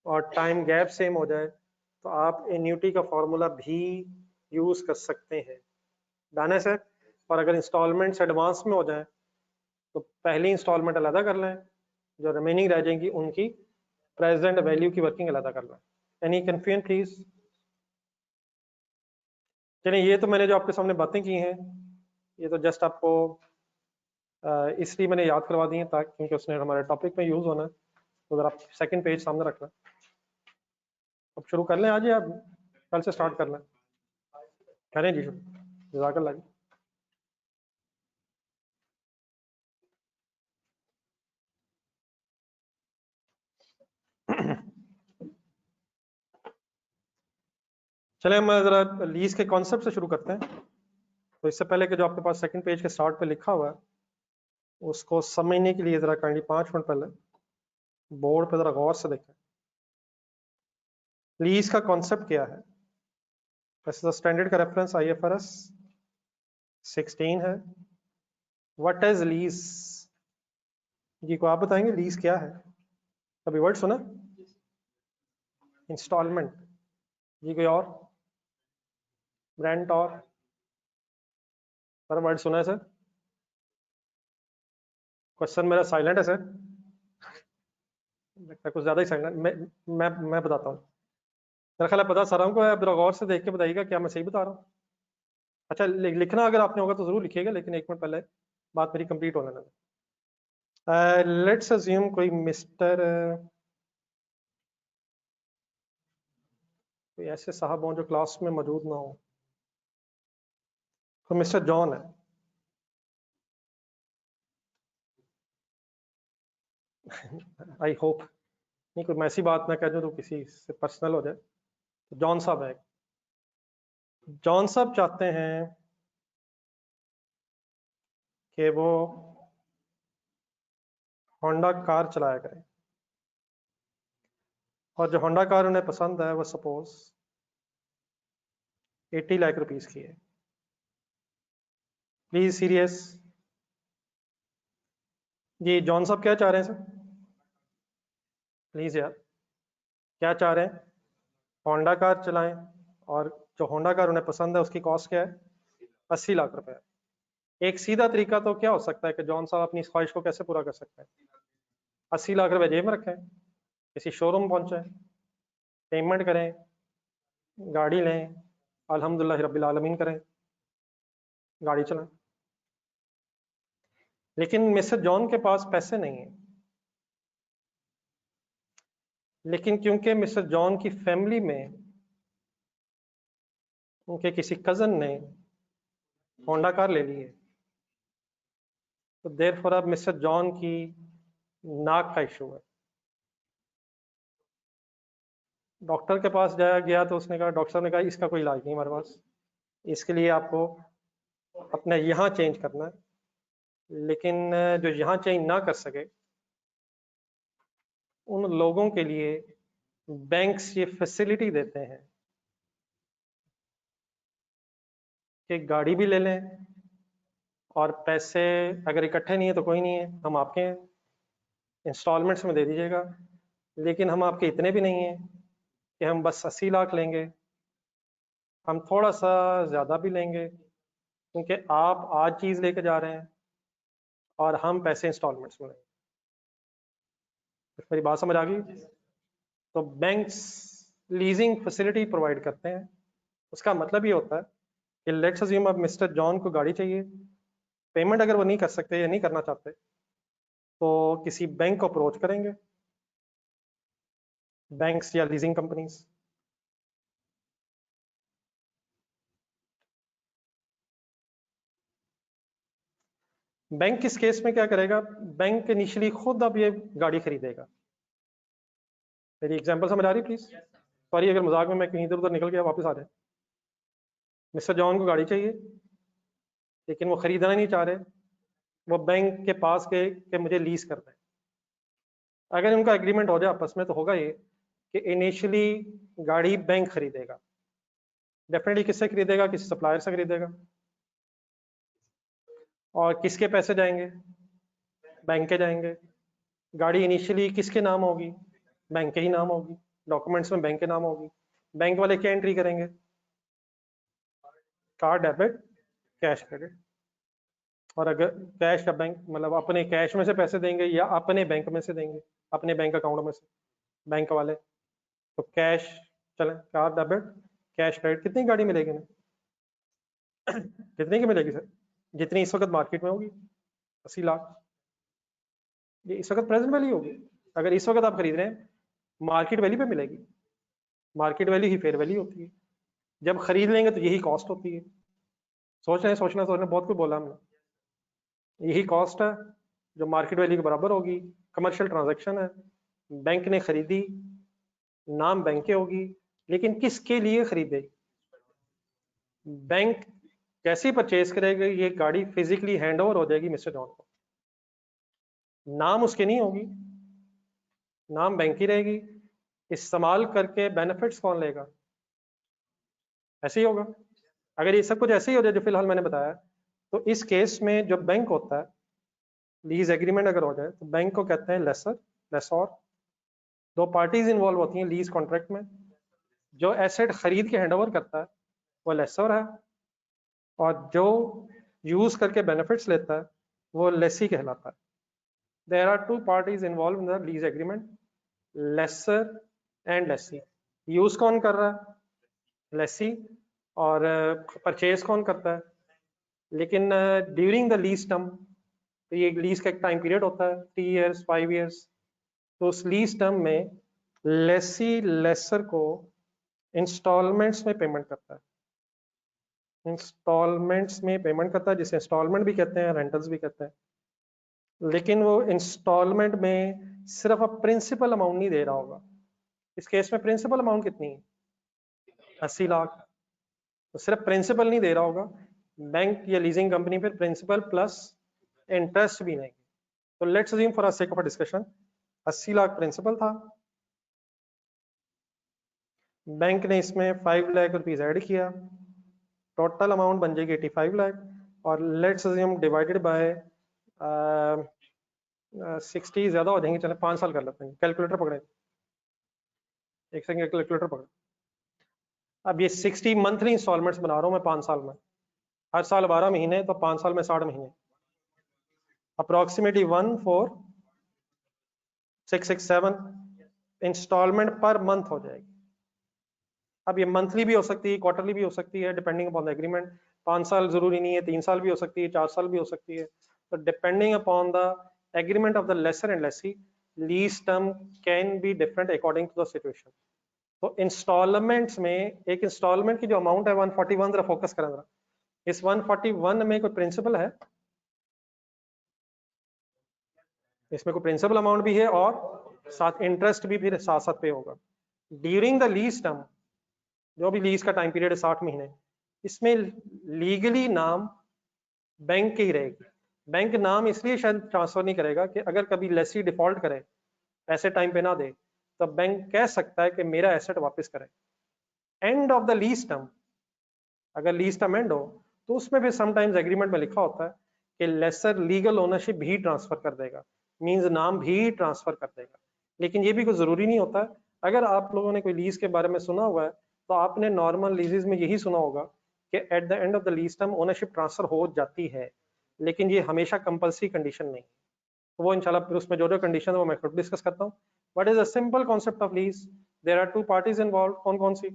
और टाइम गैप सेम हो जाए तो आप एन्यूटी का फॉर्मूला भी यूज कर सकते हैं। डन है सर? और अगर इंस्टॉलमेंट्स एडवांस में हो जाए तो पहली इंस्टॉलमेंट अलग कर लें, जो रिमेनिंग रह जाएंगी उनकी प्रेजेंट वैल्यू की वर्किंग अलग कर लें। Any confusion please? चलिए ये तो मैंने जो आपके सामने बातें की हैं ये तो जस्ट आपको इसलिए मैंने याद करवा दी है ताकि क्योंकि उसने हमारे टॉपिक में यूज होना है। तो अगर आप सेकंड पेज सामने रखना, अब शुरू कर लें आज या कल से स्टार्ट कर लें? करें जी, जज़ाकल्लाह जी। चले हम जरा लीज के कॉन्सेप्ट से शुरू करते हैं। तो इससे पहले कि जो आपके पास सेकंड पेज के स्टार्ट पे लिखा हुआ है उसको समझने के लिए जरा काइंडली 5 मिनट पहले बोर्ड पे जरा गौर से देखें। लीज का कॉन्सेप्ट क्या है? वैसे तो स्टैंडर्ड का रेफरेंस IFRS 16 है। What is lease? जी को आप बताएंगे लीज क्या है? कभी वर्ड सुना? इंस्टॉलमेंट। जी कोई और? रेंट और? सर वर्ड सुना है सर? क्वेश्चन मेरा साइलेंट है सर, लगता है कुछ ज्यादा ही साइलेंट। मैं बताता हूँ, मेरा ख्याल है पता सारा को है, अब गौर से देख के बताइएगा क्या मैं सही बता रहा हूँ। अच्छा लिखना अगर आपने होगा तो जरूर लिखिएगा, लेकिन एक मिनट पहले बात मेरी कंप्लीट होने दें। लेट्स अज्यूम कोई मिस्टर कोई ऐसे साहब हों जो क्लास में मौजूद ना हो, तो मिस्टर जॉन है। आई होप नहीं कोई मैं ऐसी बात ना कह दूं तो किसी से पर्सनल हो जाए। तो जॉन साहब है, जॉन साहब चाहते हैं कि वो होंडा कार चलाया करें, और जो होंडा कार उन्हें पसंद है वो सपोज 80 लाख रुपीस की है। Please serious. जी जॉन साहब क्या चाह रहे हैं सर? प्लीज यार, क्या चाह रहे हैं? होंडा कार चलाएं, और जो होंडा कार उन्हें पसंद है उसकी कॉस्ट क्या है? 80 लाख रुपए। एक सीधा तरीका तो क्या हो सकता है कि जॉन साहब अपनी इस ख्वाहिश को कैसे पूरा कर सकते हैं? 80 लाख रुपए जेब में रखें, किसी शोरूम पहुंचे, पेमेंट करें, गाड़ी लें, अल्हम्दुलिल्लाह रब्बिल आलमीन करें, गाड़ी चलाएं। लेकिन मिस्टर जॉन के पास पैसे नहीं है। लेकिन क्योंकि मिस्टर जॉन की फैमिली में उनके किसी कजन ने होंडा कार ले ली है, तो देर फॉर अब मिस्टर जॉन की नाक का इशू है। डॉक्टर के पास जाया गया तो उसने कहा, डॉक्टर साहब ने कहा इसका कोई इलाज नहीं हमारे पास, इसके लिए आपको अपने यहाँ चेंज करना है। लेकिन जो यहाँ चेंज ना कर सके उन लोगों के लिए बैंक्स ये फैसिलिटी देते हैं कि गाड़ी भी ले लें, और पैसे अगर इकट्ठे नहीं है तो कोई नहीं है, हम आपके हैं, इंस्टॉलमेंट्स में दे दीजिएगा। लेकिन हम आपके इतने भी नहीं हैं कि हम बस 80 लाख लेंगे, हम थोड़ा सा ज़्यादा भी लेंगे, क्योंकि आप आज चीज़ लेके जा रहे हैं और हम पैसे इंस्टॉलमेंट्स में लेंगे। मेरी बात समझ आ गई? तो बैंक्स लीजिंग फैसिलिटी प्रोवाइड करते हैं। उसका मतलब ये होता है कि लेट्स अज्यूम अब मिस्टर जॉन को गाड़ी चाहिए, पेमेंट अगर वो नहीं कर सकते या नहीं करना चाहते तो किसी बैंक को अप्रोच करेंगे, बैंक्स या लीजिंग कंपनीज। बैंक किस केस में क्या करेगा? बैंक इनिशियली खुद अब ये गाड़ी खरीदेगा। मेरी एग्जांपल समझ आ रही प्लीज? सॉरी अगर मजाक में मैं कहीं इधर उधर निकल गया, वापस आ जाए। मिस्टर जॉन को गाड़ी चाहिए, लेकिन वो खरीदना नहीं चाह रहे, वो बैंक के पास गए कि मुझे लीज करना है। अगर उनका एग्रीमेंट हो जाए आपस में तो होगा ये कि इनिशियली गाड़ी बैंक खरीदेगा। डेफिनेटली किससे खरीदेगा? किसी सप्लायर से खरीदेगा। और किसके पैसे जाएंगे? बैंक के जाएंगे। गाड़ी इनिशियली किसके नाम होगी? बैंक के ही नाम होगी, डॉक्यूमेंट्स में बैंक के नाम होगी। बैंक वाले क्या एंट्री करेंगे? Card debit, cash credit. और अगर कैश या बैंक मतलब अपने कैश में से पैसे देंगे या अपने बैंक में से देंगे, अपने बैंक अकाउंट में से बैंक वाले, तो कैश चले, कार्ड डेबिट, कैश क्रेडिट। कितनी गाड़ी मिलेगी ना? कितने की मिलेगी सर? जितनी इस वक्त मार्केट में होगी, 80 लाख। ये इस वक्त प्रेजेंट वैल्यू होगी। अगर इस वक्त आप खरीद रहे हैं मार्केट वैल्यू पे मिलेगी। मार्केट वैल्यू ही फेयर वैल्यू होती है। जब खरीद लेंगे तो यही कॉस्ट होती है। सोच रहे हैं, सोचना बहुत कुछ बोला हमने। यही कॉस्ट है जो मार्केट वैल्यू के बराबर होगी। कमर्शियल ट्रांजैक्शन है, बैंक ने खरीदी, नाम बैंक के होगी, लेकिन किसके लिए खरीदे? बैंक जैसे ही परचेज करेगा ये गाड़ी फिजिकली हैंड ओवर हो जाएगी मिस्टर जॉन को। नाम उसके नहीं होगी, नाम बैंक की रहेगी। इस्तेमाल करके बेनिफिट्स कौन लेगा? ऐसे ही होगा। अगर ये सब कुछ ऐसे ही हो जाए जो फिलहाल मैंने बताया, तो इस केस में जो बैंक होता है, लीज एग्रीमेंट अगर हो जाए तो बैंक को कहते हैं लेसर, लेसॉर। दो पार्टीज इन्वॉल्व होती हैं लीज कॉन्ट्रैक्ट में। जो एसेट खरीद के हैंड ओवर करता है वो लेसर है, और जो यूज करके बेनिफिट्स लेता है वो लेसी कहलाता है। There are two parties involve in the lease agreement, lessor and lessee. Use कौन कर रहा है? लेसी। और परचेज कौन करता है? लेकिन ड्यूरिंग द लीज टर्म, तो ये लीज का एक टाइम पीरियड होता है 3 years 5 years। तो उस लीज टर्म में लेसी लेसर को इंस्टॉलमेंट्स में पेमेंट करता है। इंस्टॉलमेंट्स में पेमेंट करता है, जिसे इंस्टॉलमेंट भी कहते हैं, रेंटल्स भी कहते हैं। लेकिन वो इंस्टॉलमेंट में सिर्फ अब प्रिंसिपल अमाउंट नहीं दे रहा होगा। इस केस में प्रिंसिपल अमाउंट कितनी है? 80 लाख। तो सिर्फ प्रिंसिपल नहीं दे रहा होगा, बैंक या लीजिंग कंपनी फिर प्रिंसिपल प्लस इंटरेस्ट भी नहीं। तो let's assume for sake of discussion 80 lakh principal था, बैंक ने इसमें 5 लाख रुपीज ऐड किया, टोटल अमाउंट बन जाएगी 85 लाख। और लेट्स अज्यूम डिवाइडेड बाय 60 ज़्यादा हो जाएंगे, चले 5 साल कर लेते हैं। कैलकुलेटर पकड़े, एक सेकंड कैलकुलेटर पकड़े। अब ये 60 मंथली इंस्टॉलमेंट्स बना रहा हूँ मैं 5 साल में, हर साल 12 महीने, तो 5 साल में 60 महीने, अप्रोक्सीमेटली 14667 इंस्टॉलमेंट पर मंथ हो जाएगी। अब ये मंथली भी हो सकती है, क्वार्टरली भी हो सकती है, डिपेंडिंग अपॉन द एग्रीमेंट। 5 साल जरूरी नहीं है, 3 साल भी हो सकती है, 4 साल भी हो सकती है। तो depending upon the agreement of the lessor and lessee, lease term can be different according to the situation. तो इंस्टॉलमेंट्स में एक इंस्टॉलमेंट की जो अमाउंट है 141, जरा फोकस करें जरा, इस 141 में कोई प्रिंसिपल है, इसमें कोई प्रिंसिपल अमाउंट भी है और साथ इंटरेस्ट भी फिर साथ साथ पे होगा ड्यूरिंग द लीज टर्म। जो भी लीज का टाइम पीरियड है 60 महीने, इसमें लीगली नाम बैंक की ही रहेगी। बैंक नाम इसलिए शायद ट्रांसफर नहीं करेगा कि अगर कभी लेसी डिफॉल्ट करे, पैसे टाइम पे ना दे, तो बैंक कह सकता है कि मेरा एसेट वापस करे। And of the lease term, अगर लीज टर्म एंड हो तो उसमें भी समटाइम्स एग्रीमेंट में लिखा होता है कि लेसर लीगल ओनरशिप भी ट्रांसफर कर देगा, मींस नाम भी ट्रांसफर कर देगा। लेकिन ये भी कोई जरूरी नहीं होता है। अगर आप लोगों ने कोई लीज के बारे में सुना हुआ है तो आपने नॉर्मल लीजेस में यही सुना होगा कि eight the end of the lease term ownership transfer हो जाती है, लेकिन ये हमेशा कंपल्सरी कंडीशन नहीं। तो वो इंशाल्लाह फिर उसमें जो जो कंडीशन है वो मैं खुद डिस्कस करता हूँ। What is the simple concept of lease? There are two parties involve. कौन कौन सी?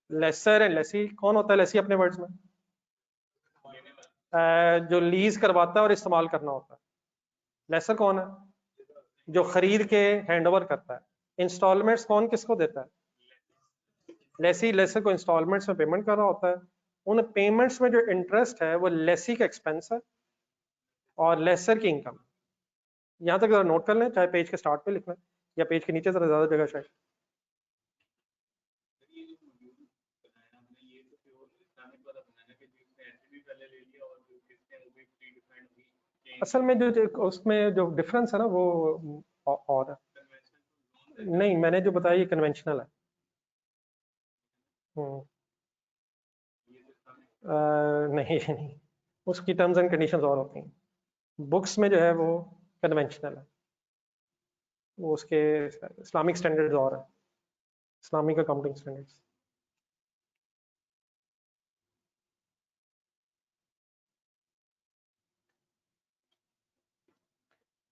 Laser and Lesi. कौन होता है लेसी अपने वर्ड्स में? जो लीज करवाता है और इस्तेमाल करना होता है। लेसर कौन है? जो खरीद के हैंडओवर करता है। इंस्टॉलमेंट्स कौन किसको देता है? लेसी लेसर को इंस्टॉलमेंट्स में पेमेंट कर रहा होता है। उन पेमेंट्स में जो इंटरेस्ट है वो लेसी का एक्सपेंस है और लेसर की इनकम। यहाँ तक जरा नोट कर लें, चाहे पेज के स्टार्ट पे लिखना या पेज के नीचे जरा ज्यादा जगह शायद। असल में जो उसमें जो डिफरेंस है ना वो और नहीं, मैंने जो बताया ये कन्वेंशनल है। नहीं नहीं, उसकी टर्म्स एंड कंडीशंस और होती हैं। बुक्स में जो है वो कन्वेंशनल है, वो उसके इस्लामिक स्टैंडर्ड्स और है, इस्लामिक अकाउंटिंग स्टैंडर्ड्स।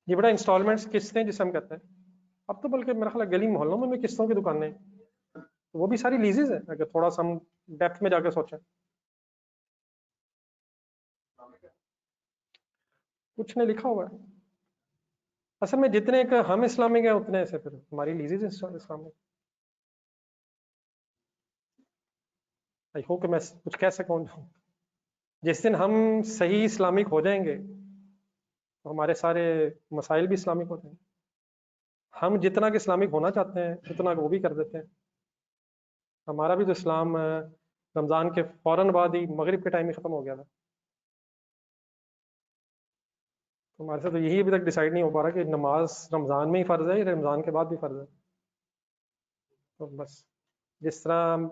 ये बड़ा इंस्टॉलमेंट्स किस्तें जिसे हम कहते हैं, अब तो बल्कि मेरा ख्याल है गली मोहल्लों में भी किस्तों की दुकानें, तो वो भी सारी लीजेज है अगर थोड़ा सा हम डेप्थ में जाकर सोचें। कुछ नहीं लिखा हुआ है असल में, जितने का हम इस्लामिक है उतने ऐसे फिर हमारी लीजेज इस्लामिक। आई होप कि मैं कुछ कह सकूं। जिस दिन हम सही इस्लामिक हो जाएंगे तो हमारे सारे मसाइल भी इस्लामिक हो जाएंगे। हम जितना कि इस्लामिक होना चाहते हैं उतना वो भी कर देते हैं। हमारा भी तो इस्लाम रमज़ान के फौरन बाद ही मगरिब के टाइम ही ख़त्म हो गया था। तो हमारे साथ तो यही अभी तक डिसाइड नहीं हो पा रहा कि नमाज रमज़ान में ही फ़र्ज़ है या रमज़ान के बाद भी फ़र्ज़ है। तो बस जिस तरह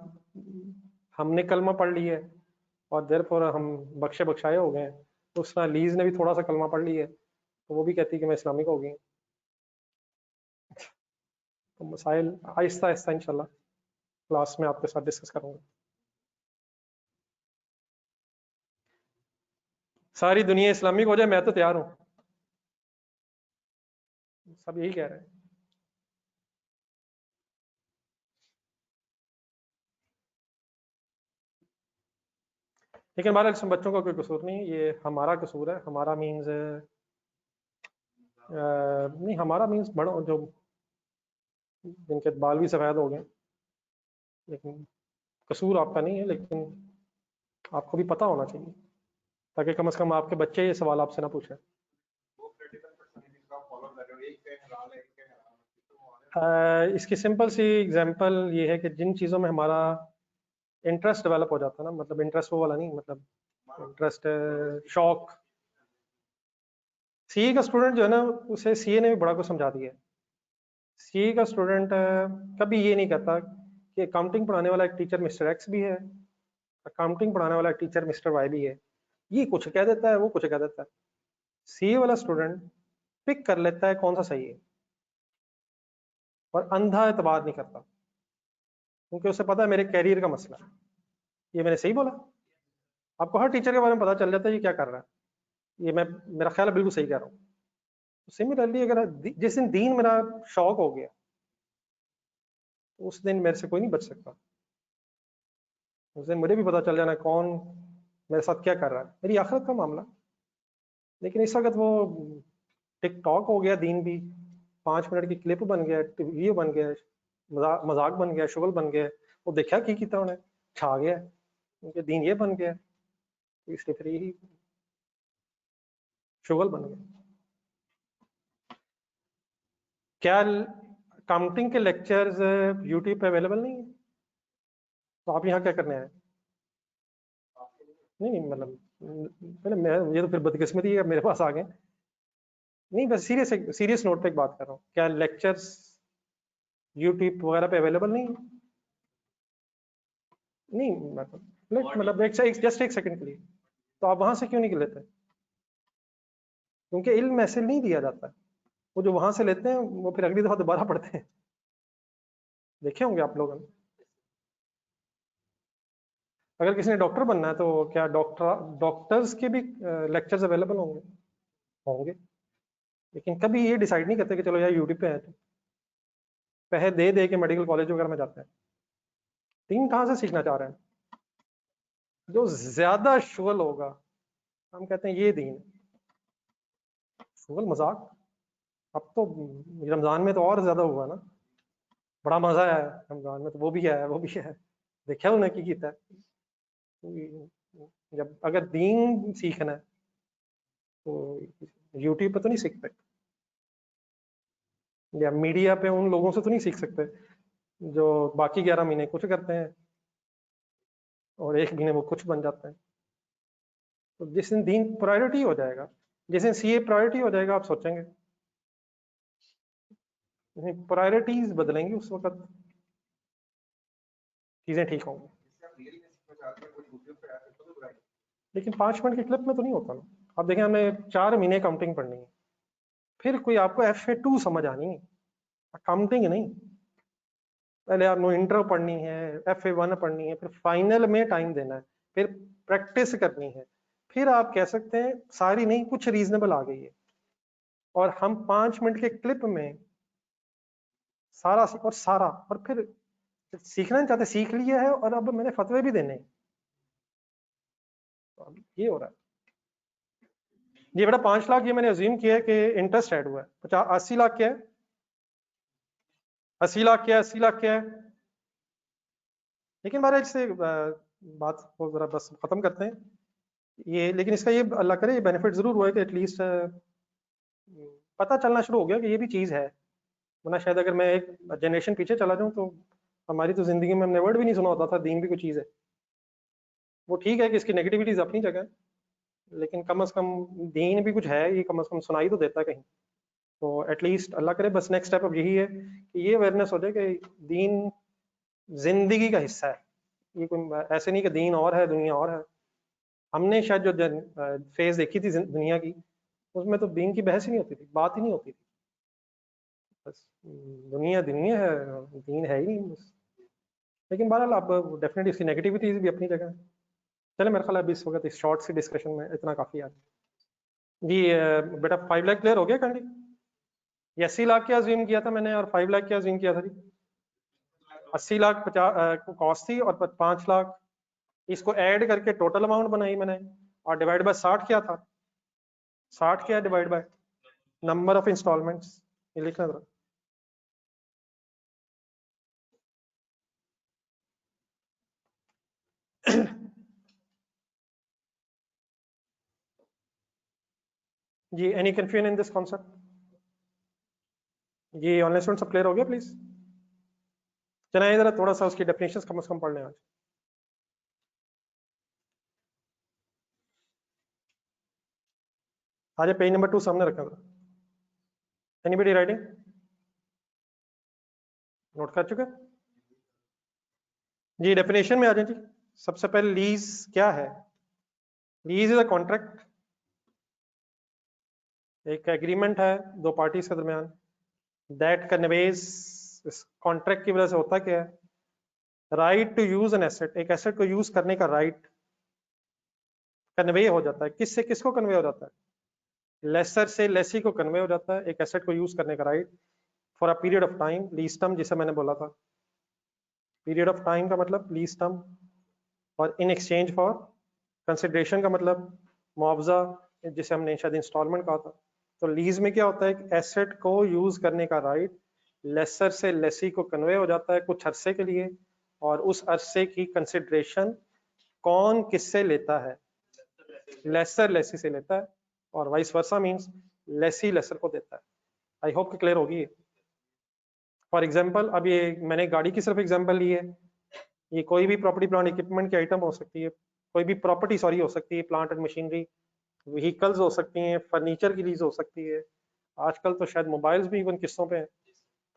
हमने कलमा पढ़ लिया है और देयरफॉर हम बख्शे बख्शाए हो गए हैं, तो उस तरह लीज ने भी थोड़ा सा कलमा पढ़ लिया है तो वो भी कहती है कि मैं इस्लामिक हो गई हूँ। तो मसाइल आहिस्ता आहिस्ता इंशाल्लाह क्लास में आपके साथ डिस्कस करूंगा। सारी दुनिया इस्लामिक हो जाए मैं तो तैयार हूँ, सब यही कह रहे हैं। लेकिन हमारे इसमें बच्चों का कोई कसूर नहीं है, ये हमारा कसूर है। हमारा मीन्स नहीं, हमारा मीन्स बड़ो जो जिनके बाल भी सफ़ेद हो गए, लेकिन कसूर आपका नहीं है, लेकिन आपको भी पता होना चाहिए ताकि कम से कम आपके बच्चे ये सवाल आपसे ना पूछें। इसकी सिंपल सी एग्जांपल ये है कि जिन चीज़ों में हमारा इंटरेस्ट डेवलप हो जाता है ना, मतलब इंटरेस्ट वो वाला नहीं, मतलब इंटरेस्ट शौक। सीए का स्टूडेंट जो है ना, उसे सीए ने भी बड़ा कुछ समझा दिया है। सीए का स्टूडेंट कभी ये नहीं कहता कि अकाउंटिंग पढ़ाने वाला एक टीचर मिस्टर एक्स भी है, अकाउंटिंग पढ़ाने वाला एक टीचर मिस्टर वाई भी है। ये कुछ कह देता है, वो कुछ कह देता है। सीए वाला स्टूडेंट पिक कर लेता है कौन सा सही है और अंधा एतबार नहीं करता, क्योंकि उसे पता है मेरे कैरियर का मसला है। ये मैंने सही बोला? आपको हर टीचर के बारे में पता चल जाता है ये क्या कर रहा है। ये मैं, मेरा ख्याल है बिल्कुल सही कह रहा हूँ। सिमिलरली अगर जिस दिन दीन मेरा शौक हो गया, उस दिन मेरे से कोई नहीं बच सकता। उस दिन मुझे भी पता चल जाना कौन मेरे साथ क्या कर रहा है, मेरी आखिरत का मामला। लेकिन इस वक्त वो टिकटॉक हो गया, दीन भी 5 मिनट की क्लिप बन गया, वीडियो बन गया, मजाक बन गया, शुगल बन गया। वो देखा की कितना उन्हें छा गया, उनके दीन ये बन गया, तो इसलिए फिर यही शुगल बन गया। क्या काउंटिंग के लेक्चर्स यूट्यूब पे अवेलेबल नहीं है? तो आप यहाँ क्या करने आए? नहीं नहीं, मतलब पहले मैं, ये तो फिर बदकिस्मती है मेरे पास आ गए। नहीं, बस सीरियस नोट पे एक बात कर रहा हूँ, क्या लेक्चर्स यूट्यूब वगैरह पे अवेलेबल नहीं है? नहीं मतलब जस्ट एक सेकंड के लिए, तो आप वहां से क्यों नहीं लेते? क्योंकि इल्म ऐसे नहीं दिया जाता है। वो जो वहां से लेते हैं वो फिर अगली दफा दोबारा पढ़ते हैं। देखे होंगे आप लोगों ने। अगर किसी ने डॉक्टर बनना है तो क्या डॉक्टर्स के भी लेक्चर्स अवेलेबल होंगे? होंगे। लेकिन कभी ये डिसाइड नहीं करते कि चलो यार यूट्यूब पे है, तो पैसे दे दे के मेडिकल कॉलेज वगैरह में जाते हैं। दीन कहाँ से सीखना चाह रहे हैं? जो ज्यादा शुगल होगा हम कहते हैं ये दीन है। शुगल मजाक, अब तो रमजान में तो और ज्यादा हुआ ना, बड़ा मजा है रमजान में, तो वो भी है वो भी है। देखा उन्हें की कीता है। जब अगर दीन सीखना है तो यूट्यूब पे तो नहीं सीख सकते, या मीडिया पे उन लोगों से तो नहीं सीख सकते जो बाकी 11 महीने कुछ करते हैं और एक महीने वो कुछ बन जाते हैं। तो जिस दिन दीन प्रायोरिटी हो जाएगा, जिस दिन सीए प्रायोरिटी हो जाएगा, आप सोचेंगे प्रायोरिटीज बदलेंगी, उस वक्त चीजें ठीक होंगी। लेकिन 5 मिनट की क्लिप में तो नहीं होता ना। आप देखें, हमें 4 महीने काउंटिंग पढ़नी है, फिर कोई आपको FA2 समझ आनी है, अकाउंटिंग नहीं। पहले आपको इंट्रो पढ़नी है, FA1 पढ़नी है, फिर फाइनल में टाइम देना है, फिर प्रैक्टिस करनी है, फिर आप कह सकते हैं सारी नहीं कुछ रीजनेबल आ गई है। और हम 5 मिनट के क्लिप में और फिर सीखना नहीं चाहते, सीख लिया है और अब मैंने फतवे भी देने हैं। तो ये हो रहा है। ये बेटा 5 लाख, ये मैंने अज्यूम किया है कि इंटरेस्ट ऐड हुआ है। 80 लाख क्या है? 80 लाख क्या है? 80 लाख क्या है? लेकिन महाराज से बात को जरा बस खत्म करते हैं ये। लेकिन इसका ये अल्लाह करे ये बेनिफिट जरूर हुआ है कि एटलीस्ट पता चलना शुरू हो गया कि ये भी चीज़ है। वरना शायद अगर मैं एक जनरेशन पीछे चला जाऊं तो हमारी तो जिंदगी में हमने वर्ड भी नहीं सुना होता था दीन भी कोई चीज़ है। वो ठीक है कि इसकी नेगेटिविटीज अपनी जगह है, लेकिन कम अज कम दीन भी कुछ है, ये कम अज कम सुनाई तो देता है कहीं। तो एटलीस्ट अल्लाह करे बस नेक्स्ट स्टेप अब यही है कि ये अवेयरनेस हो जाए कि दीन जिंदगी का हिस्सा है। ये कोई ऐसे नहीं कि दीन और है दुनिया और है। हमने शायद जो फेज देखी थी दुनिया की, उसमें तो दीन की बहस ही नहीं होती थी, बात ही नहीं होती थी। बस दुनिया दुनिया है, दीन है ही नहीं बस। लेकिन बहरहाल अब डेफिनेटली इसकी नेगेटिविटीज भी अपनी जगह है। चले, मेरे ख्याल है अभी इस वक्त इस शॉर्ट सी डिस्कशन में इतना काफी है जी। बेटा 5 लाख क्लियर हो गया कैंडी? ये 80 लाख क्या अज्यूम किया था मैंने और 5 लाख क्या अज्यूम किया था जी? 80 लाख 50 कॉस्ट थी और 5 लाख इसको ऐड करके टोटल अमाउंट बनाई मैंने, और डिवाइड बाय 60 क्या था? 60 क्या divide by number of installments, ये लिखना जरा। जी, any confusion in this concept? जी ऑनलाइन स्टूडेंट सब क्लियर हो गया प्लीज? चलिए जरा थोड़ा सा उसकी डेफिनेशंस कम से कम पढ़ लें आज। आज पेज नंबर 2 सामने रखना जरा। Anybody writing? नोट कर चुके? जी डेफिनेशन में आ जाए जी। सबसे पहले लीज क्या है? लीज इज अ कॉन्ट्रैक्ट, एक एग्रीमेंट है दो पार्टीज के दरमियान, दैट कन्वेज, इस कॉन्ट्रैक्ट की वजह से होता क्या है, right to use an asset, एक एसेट को यूज करने का राइट कन्वे हो जाता है। किससे किसको कन्वे हो जाता है, लेसर से लेसी को कन्वे हो जाता है एक एसेट को यूज करने का right for a period of time, lease term जिसे मैंने बोला था, पीरियड ऑफ टाइम का मतलब लीज टर्म, और इन एक्सचेंज फॉर कंसिडरेशन का मतलब मुआवजा, जिसे हमने शायद इंस्टॉलमेंट कहा था। तो लीज में क्या होता है, एक एसेट को यूज करने का राइट लेसर से लेसी को कन्वे हो जाता है कुछ अरसे के लिए, और उस अरसे की कंसिडरेशन कौन किससे लेता है, लेसर लेसी से लेता है, और vice versa means lessee lessor को देता है। आई होप कि क्लियर होगी। फॉर एग्जांपल अब ये मैंने गाड़ी की सिर्फ एग्जांपल ली है, ये कोई भी प्रॉपर्टी प्लांट इक्विपमेंट की आइटम हो सकती है, कोई भी प्रॉपर्टी सॉरी हो सकती है, प्लांट एंड मशीनरी, व्हीकल्स हो सकती हैं, फर्नीचर की लीज हो सकती है, आजकल तो शायद मोबाइल्स भी इवन किस्तों पे हैं।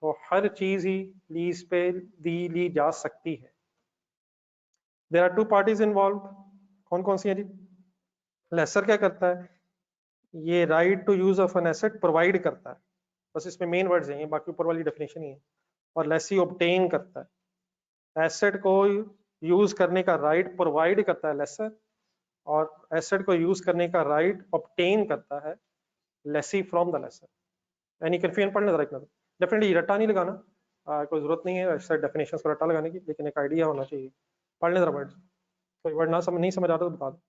तो हर चीज ही लीज पे ली जा सकती है। There are two parties involve, कौन कौन सी है जी, लेसर क्या करता है, ये right to use of an asset provide करता है, बस इसमें मेन वर्ड्स हैं, बाकी ऊपर वाली डेफिनेशन ही है, और लेसी ऑब्टेन करता है, एसेट को यूज करने का राइट प्रोवाइड करता है लेसर, और एसेट को यूज करने का राइट ऑब्टेन करता है lessee from the lessor. Any confusion पढ़ने जरा एक नजर, डेफिनेटली रट्टा नहीं लगाना, कोई जरूरत नहीं है ऐसे डेफिनेशंस को रट्टा लगाने की, लेकिन एक आइडिया होना चाहिए। पढ़ लें जरा वर्ड, कोई वर्ड ना समझ नहीं समझ आ रहा तो बता दो।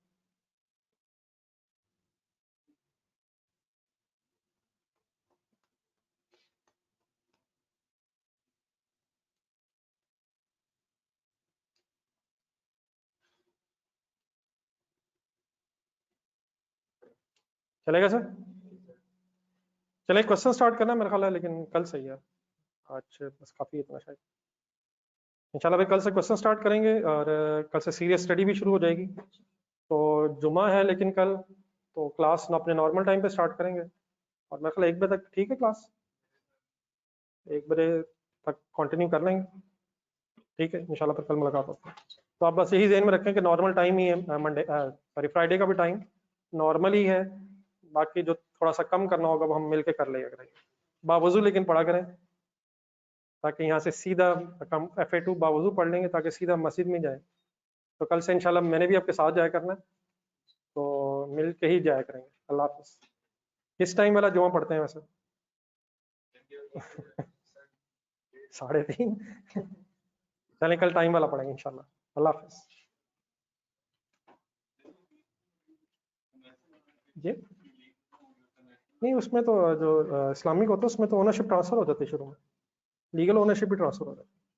चलेगा सर, चले क्वेश्चन स्टार्ट करना है मेरा ख्याल है, लेकिन कल सही है, आज बस काफी इतना शायद। इंशाल्लाह भाई कल से क्वेश्चन स्टार्ट करेंगे, और कल से सीरियस स्टडी भी शुरू हो जाएगी। तो जुमा है लेकिन कल, तो क्लास अपने नॉर्मल टाइम पे स्टार्ट करेंगे, और मेरे ख्याल 1 बजे तक ठीक है क्लास, 1 बजे तक कंटिन्यू कर लेंगे, ठीक है इंशाल्लाह फिर कल मुलाकात होती है। तो आप बस यही ध्यान में रखें कि नॉर्मल टाइम ही है, मंडे सॉरी फ्राइडे का भी टाइम नॉर्मल ही है, बाकी जो थोड़ा सा कम करना होगा वो हम मिल के कर लेंगे करेंगे, बावजू लेकिन पढ़ा करें, ताकि यहाँ से सीधा FA2 बावजू पढ़ लेंगे ताकि सीधा मस्जिद में जाए। तो कल से इंशाल्लाह मैंने भी आपके साथ जाया करना है, तो मिल के ही जाया करेंगे। अल्लाह हाफिज़। किस टाइम वाला जुमा पढ़ते हैं वैसे? 3:30। चलें कल टाइम वाला पढ़ेंगे इंशाल्लाह। अल्लाह हाफिज़ जी। नहीं उसमें तो जो इस्लामिक होता है उसमें तो ओनरशिप ट्रांसफर हो जाती है शुरू में, लीगल ओनरशिप भी ट्रांसफर हो जाती है।